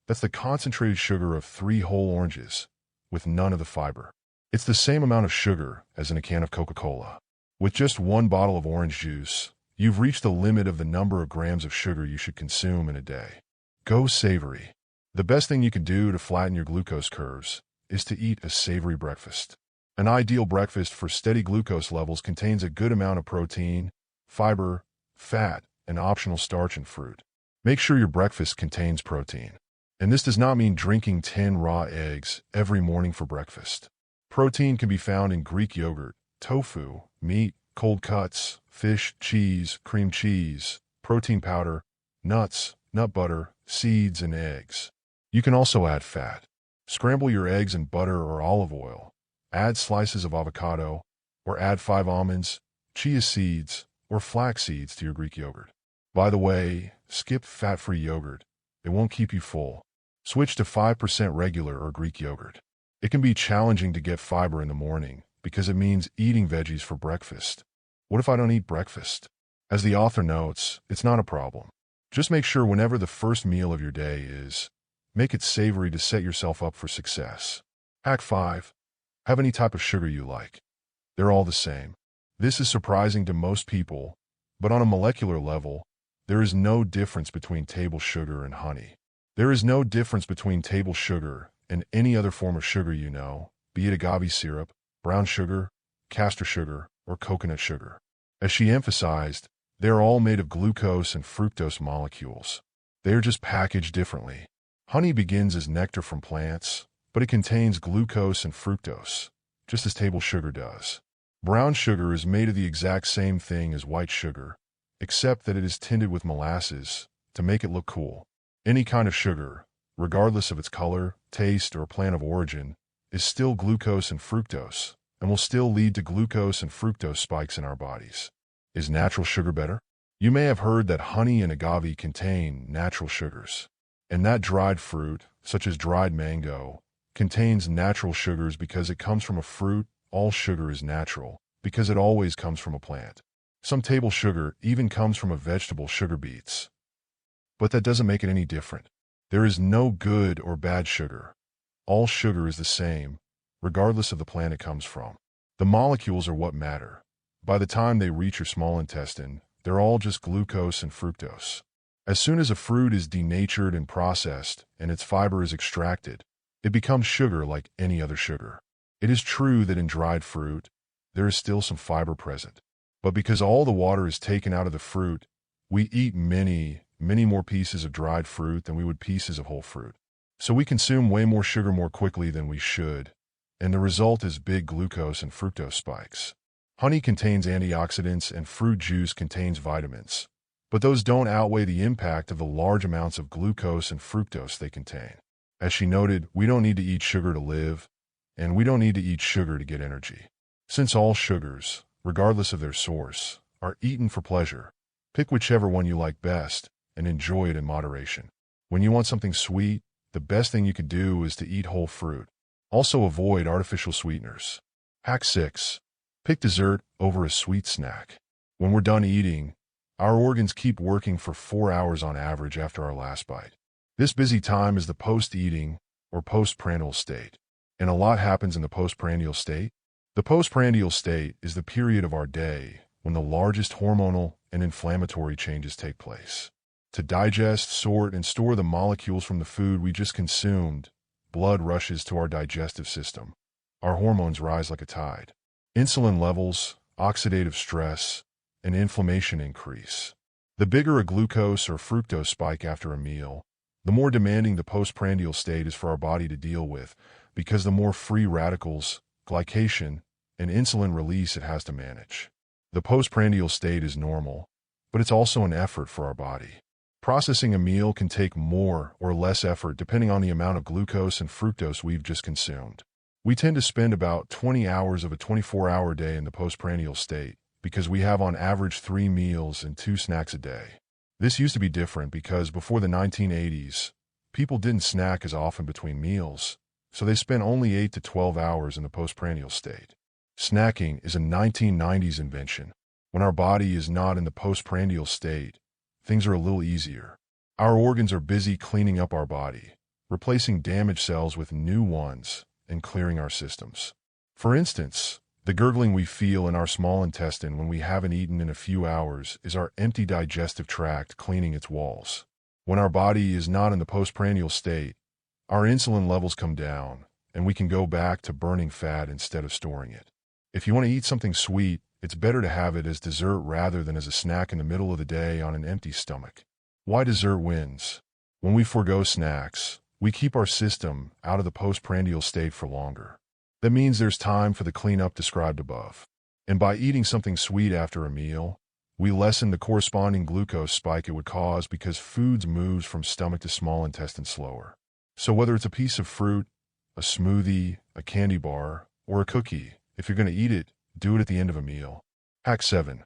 That's the concentrated sugar of 3 whole oranges, with none of the fiber. It's the same amount of sugar as in a can of Coca-Cola. With just 1 bottle of orange juice, you've reached the limit of the number of grams of sugar you should consume in a day. Go savory. The best thing you can do to flatten your glucose curves is to eat a savory breakfast. An ideal breakfast for steady glucose levels contains a good amount of protein, fiber, fat, and optional starch and fruit. Make sure your breakfast contains protein. And this does not mean drinking 10 raw eggs every morning for breakfast. Protein can be found in Greek yogurt, tofu, meat, cold cuts, fish, cheese, cream cheese, protein powder, nuts, nut butter, seeds, and eggs. You can also add fat. Scramble your eggs in butter or olive oil. Add slices of avocado, or add 5 almonds, chia seeds, or flax seeds to your Greek yogurt. By the way, skip fat-free yogurt. It won't keep you full. Switch to 5% regular or Greek yogurt. It can be challenging to get fiber in the morning because it means eating veggies for breakfast. What if I don't eat breakfast? As the author notes, it's not a problem. Just make sure whenever the first meal of your day is, make it savory to set yourself up for success. Hack 5. Have any type of sugar you like. They're all the same. This is surprising to most people, but on a molecular level, there is no difference between table sugar and honey. There is no difference between table sugar and any other form of sugar you know, be it agave syrup, brown sugar, castor sugar, or coconut sugar. As she emphasized, they are all made of glucose and fructose molecules. They are just packaged differently. Honey begins as nectar from plants, but it contains glucose and fructose, just as table sugar does. Brown sugar is made of the exact same thing as white sugar, except that it is tinted with molasses to make it look cool. Any kind of sugar, regardless of its color, taste, or plant of origin, is still glucose and fructose, and will still lead to glucose and fructose spikes in our bodies. Is natural sugar better? You may have heard that honey and agave contain natural sugars, and that dried fruit, such as dried mango, contains natural sugars because it comes from a fruit. All sugar is natural, because it always comes from a plant. Some table sugar even comes from a vegetable, sugar beets. But that doesn't make it any different. There is no good or bad sugar. All sugar is the same, regardless of the plant it comes from. The molecules are what matter. By the time they reach your small intestine, they're all just glucose and fructose. As soon as a fruit is denatured and processed and its fiber is extracted, it becomes sugar like any other sugar. It is true that in dried fruit, there is still some fiber present. But because all the water is taken out of the fruit, we eat many more pieces of dried fruit than we would pieces of whole fruit. So we consume way more sugar more quickly than we should, and the result is big glucose and fructose spikes. Honey contains antioxidants and fruit juice contains vitamins, but those don't outweigh the impact of the large amounts of glucose and fructose they contain. As she noted, we don't need to eat sugar to live, and we don't need to eat sugar to get energy. Since all sugars, regardless of their source, are eaten for pleasure, pick whichever one you like best and enjoy it in moderation. When you want something sweet, the best thing you can do is to eat whole fruit. Also avoid artificial sweeteners. Hack 6. Pick dessert over a sweet snack. When we're done eating, our organs keep working for 4 hours on average after our last bite. This busy time is the post-eating or postprandial state. And a lot happens in the postprandial state. The postprandial state is the period of our day when the largest hormonal and inflammatory changes take place. To digest, sort, and store the molecules from the food we just consumed, blood rushes to our digestive system. Our hormones rise like a tide. Insulin levels, oxidative stress, and inflammation increase. The bigger a glucose or fructose spike after a meal, the more demanding the postprandial state is for our body to deal with, because the more free radicals, glycation, and insulin release it has to manage. The postprandial state is normal, but it's also an effort for our body. Processing a meal can take more or less effort depending on the amount of glucose and fructose we've just consumed. We tend to spend about 20 hours of a 24-hour day in the postprandial state because we have on average 3 meals and 2 snacks a day. This used to be different because before the 1980s, people didn't snack as often between meals, so they spent only 8 to 12 hours in the postprandial state. Snacking is a 1990s invention. When our body is not in the postprandial state, things are a little easier. Our organs are busy cleaning up our body, replacing damaged cells with new ones, and clearing our systems. For instance, the gurgling we feel in our small intestine when we haven't eaten in a few hours is our empty digestive tract cleaning its walls. When our body is not in the postprandial state, our insulin levels come down, and we can go back to burning fat instead of storing it. If you want to eat something sweet, it's better to have it as dessert rather than as a snack in the middle of the day on an empty stomach. Why dessert wins? When we forego snacks, we keep our system out of the postprandial state for longer. That means there's time for the cleanup described above. And by eating something sweet after a meal, we lessen the corresponding glucose spike it would cause because food moves from stomach to small intestine slower. So whether it's a piece of fruit, a smoothie, a candy bar, or a cookie, if you're going to eat it, do it at the end of a meal. Hack 7.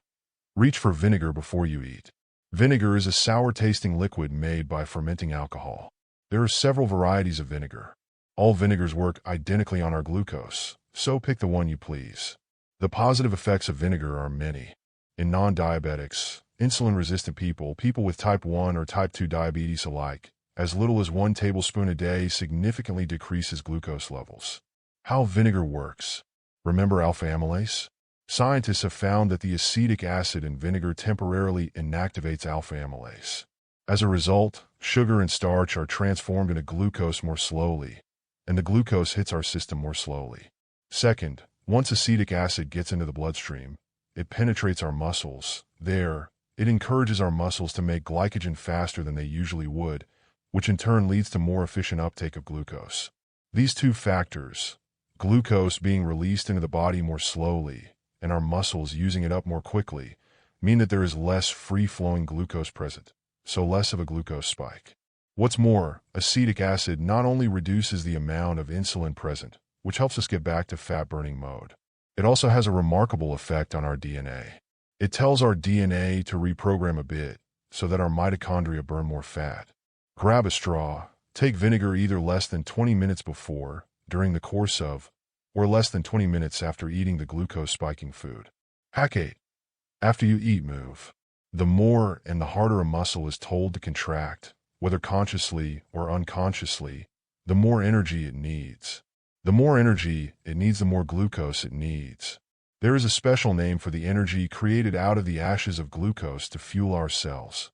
Reach for vinegar before you eat. Vinegar is a sour-tasting liquid made by fermenting alcohol. There are several varieties of vinegar. All vinegars work identically on our glucose, so pick the one you please. The positive effects of vinegar are many. In non-diabetics, insulin-resistant people, people with type 1 or type 2 diabetes alike, as little as 1 tablespoon a day significantly decreases glucose levels. How vinegar works. Remember alpha amylase? Scientists have found that the acetic acid in vinegar temporarily inactivates alpha amylase. As a result, sugar and starch are transformed into glucose more slowly, and the glucose hits our system more slowly. Second, once acetic acid gets into the bloodstream, it penetrates our muscles. There, it encourages our muscles to make glycogen faster than they usually would, which in turn leads to more efficient uptake of glucose. These two factors, glucose being released into the body more slowly and our muscles using it up more quickly, mean that there is less free-flowing glucose present, so less of a glucose spike. What's more, acetic acid not only reduces the amount of insulin present, which helps us get back to fat-burning mode, it also has a remarkable effect on our DNA. It tells our DNA to reprogram a bit so that our mitochondria burn more fat. Grab a straw, take vinegar either less than 20 minutes before, during the course of, or less than 20 minutes after eating the glucose-spiking food. Hack 8. After you eat, move. The more and the harder a muscle is told to contract, whether consciously or unconsciously, the more energy it needs. The more energy it needs, the more glucose it needs. There is a special name for the energy created out of the ashes of glucose to fuel our cells: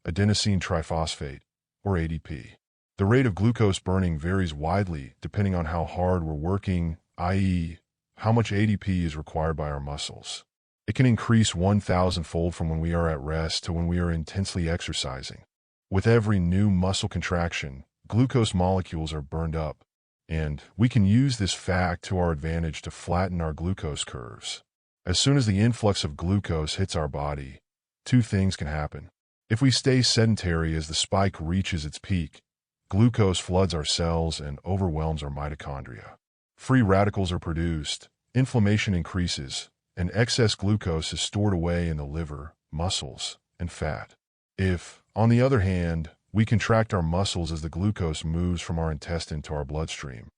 adenosine triphosphate, or ADP. The rate of glucose burning varies widely depending on how hard we're working, i.e., how much ADP is required by our muscles. It can increase 1,000-fold from when we are at rest to when we are intensely exercising. With every new muscle contraction, glucose molecules are burned up, and we can use this fact to our advantage to flatten our glucose curves. As soon as the influx of glucose hits our body, two things can happen. If we stay sedentary as the spike reaches its peak, glucose floods our cells and overwhelms our mitochondria. Free radicals are produced, inflammation increases, and excess glucose is stored away in the liver, muscles, and fat. If, on the other hand, we contract our muscles as the glucose moves from our intestine to our bloodstream,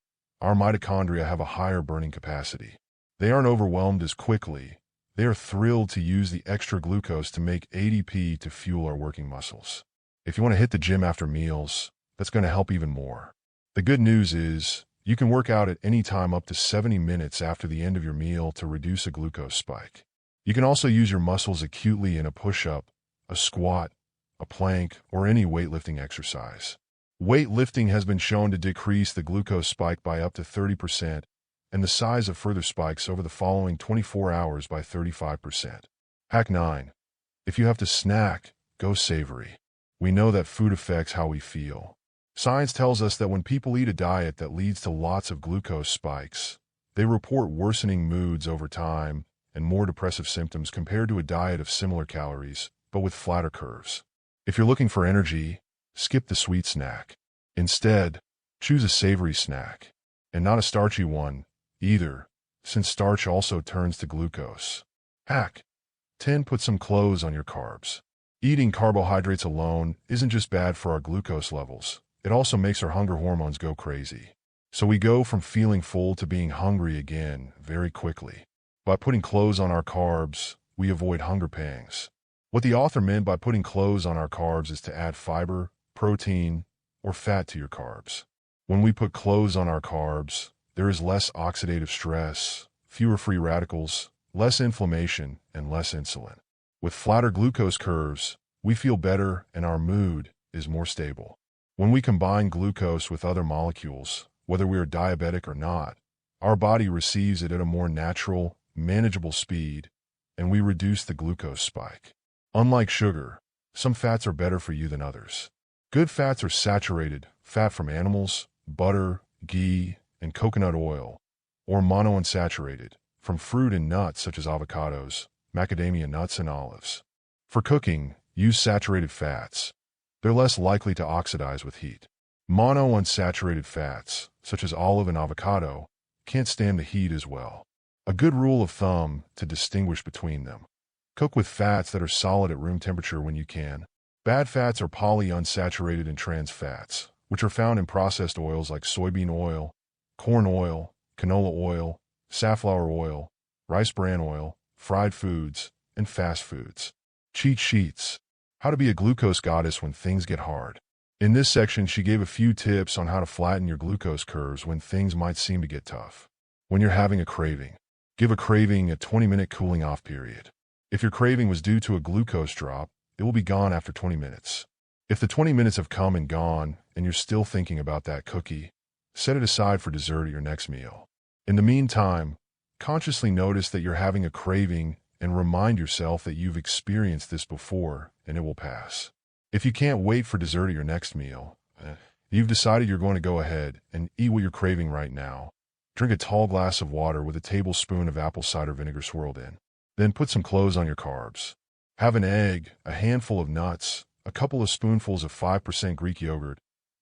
our mitochondria have a higher burning capacity. They aren't overwhelmed as quickly. They are thrilled to use the extra glucose to make ADP to fuel our working muscles. If you want to hit the gym after meals, that's going to help even more. The good news is, you can work out at any time up to 70 minutes after the end of your meal to reduce a glucose spike. You can also use your muscles acutely in a push-up, a squat, a plank, or any weightlifting exercise. Weightlifting has been shown to decrease the glucose spike by up to 30%, and the size of further spikes over the following 24 hours by 35%. Hack 9. If you have to snack, go savory. We know that food affects how we feel. Science tells us that when people eat a diet that leads to lots of glucose spikes, they report worsening moods over time and more depressive symptoms compared to a diet of similar calories, but with flatter curves. If you're looking for energy, skip the sweet snack. Instead, choose a savory snack, and not a starchy one either, since starch also turns to glucose. Hack 10. Put some clothes on your carbs. Eating carbohydrates alone isn't just bad for our glucose levels, it also makes our hunger hormones go crazy. So we go from feeling full to being hungry again very quickly. By putting clothes on our carbs, we avoid hunger pangs. What the author meant by putting clothes on our carbs is to add fiber, protein, or fat to your carbs. When we put clothes on our carbs, there is less oxidative stress, fewer free radicals, less inflammation, and less insulin. With flatter glucose curves, we feel better and our mood is more stable. When we combine glucose with other molecules, whether we are diabetic or not, our body receives it at a more natural, manageable speed, and we reduce the glucose spike. Unlike sugar, some fats are better for you than others. Good fats are saturated, fat from animals, butter, ghee, and coconut oil, or monounsaturated, from fruit and nuts such as avocados, macadamia nuts, and olives. For cooking, use saturated fats. They're less likely to oxidize with heat. Monounsaturated fats, such as olive and avocado, can't stand the heat as well. A good rule of thumb to distinguish between them: cook with fats that are solid at room temperature when you can. Bad fats are polyunsaturated and trans fats, which are found in processed oils like soybean oil, corn oil, canola oil, safflower oil, rice bran oil, fried foods, and fast foods. Cheat sheets. How to be a glucose goddess when things get hard. In this section, she gave a few tips on how to flatten your glucose curves when things might seem to get tough. When you're having a craving, give a craving a 20-minute cooling off period. If your craving was due to a glucose drop, it will be gone after 20 minutes. If the 20 minutes have come and gone and you're still thinking about that cookie, set it aside for dessert at your next meal. In the meantime, consciously notice that you're having a craving and remind yourself that you've experienced this before and it will pass. If you can't wait for dessert at your next meal, you've decided you're going to go ahead and eat what you're craving right now. Drink a tall glass of water with a tablespoon of apple cider vinegar swirled in. Then put some cloves on your carbs. Have an egg, a handful of nuts, a couple of spoonfuls of 5% Greek yogurt,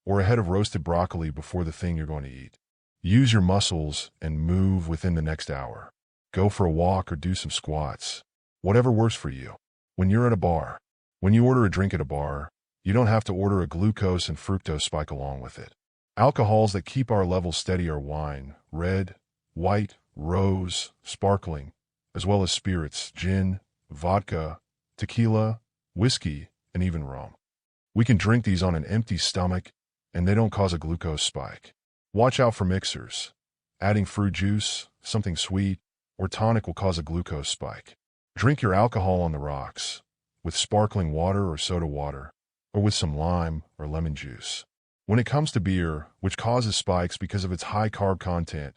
or a head of roasted broccoli before the thing you're going to eat. Use your muscles and move within the next hour. Go for a walk or do some squats. Whatever works for you. When you're at a bar, when you order a drink at a bar, you don't have to order a glucose and fructose spike along with it. Alcohols that keep our levels steady are wine, red, white, rose, sparkling, as well as spirits, gin, vodka, tequila, whiskey, and even rum. We can drink these on an empty stomach, and they don't cause a glucose spike. Watch out for mixers. Adding fruit juice, something sweet, or tonic will cause a glucose spike. Drink your alcohol on the rocks, with sparkling water or soda water, or with some lime or lemon juice. When it comes to beer, which causes spikes because of its high carb content,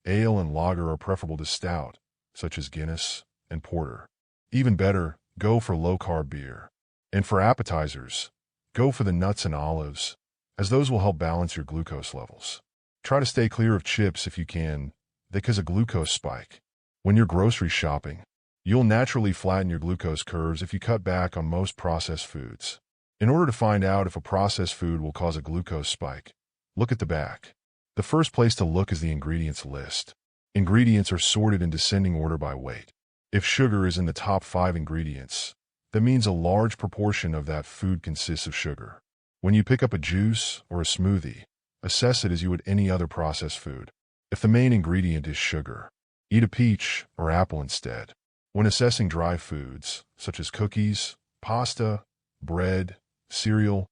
ale and lager are preferable to stout, such as Guinness and porter. Even better, go for low-carb beer. And for appetizers, go for the nuts and olives, as those will help balance your glucose levels. Try to stay clear of chips if you can. They cause a glucose spike. When you're grocery shopping, you'll naturally flatten your glucose curves if you cut back on most processed foods. In order to find out if a processed food will cause a glucose spike, look at the back. The first place to look is the ingredients list. Ingredients are sorted in descending order by weight. If sugar is in the top 5 ingredients, that means a large proportion of that food consists of sugar. When you pick up a juice or a smoothie, assess it as you would any other processed food. If the main ingredient is sugar, eat a peach or apple instead. When assessing dry foods, such as cookies, pasta, bread, cereal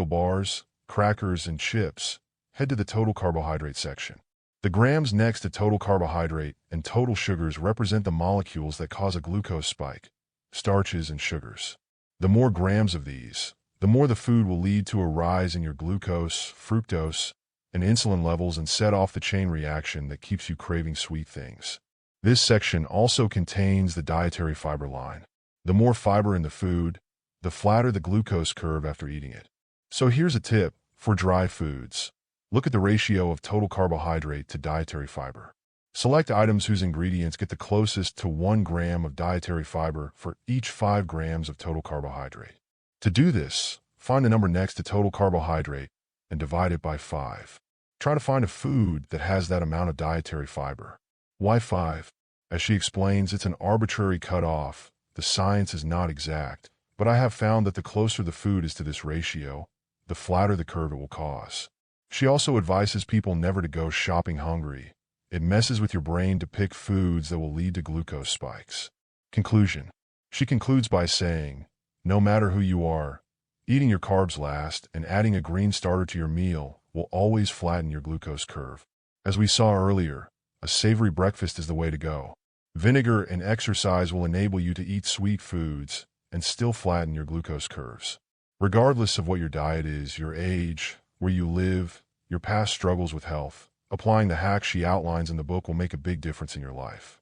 bars, crackers, and chips, head to the total carbohydrate section. The grams next to total carbohydrate and total sugars represent the molecules that cause a glucose spike, starches and sugars. The more grams of these, the more the food will lead to a rise in your glucose, fructose, and insulin levels and set off the chain reaction that keeps you craving sweet things. This section also contains the dietary fiber line. The more fiber in the food, the flatter the glucose curve after eating it. So here's a tip for dry foods. Look at the ratio of total carbohydrate to dietary fiber. Select items whose ingredients get the closest to 1 gram of dietary fiber for each 5 grams of total carbohydrate. To do this, find the number next to total carbohydrate and divide it by 5. Try to find a food that has that amount of dietary fiber. Why 5? As she explains, it's an arbitrary cutoff. The science is not exact, but I have found that the closer the food is to this ratio, the flatter the curve it will cause. She also advises people never to go shopping hungry. It messes with your brain to pick foods that will lead to glucose spikes. Conclusion. She concludes by saying, no matter who you are, eating your carbs last and adding a green starter to your meal will always flatten your glucose curve. As we saw earlier, a savory breakfast is the way to go. Vinegar and exercise will enable you to eat sweet foods and still flatten your glucose curves. Regardless of what your diet is, your age, where you live, your past struggles with health, applying the hacks she outlines in the book will make a big difference in your life.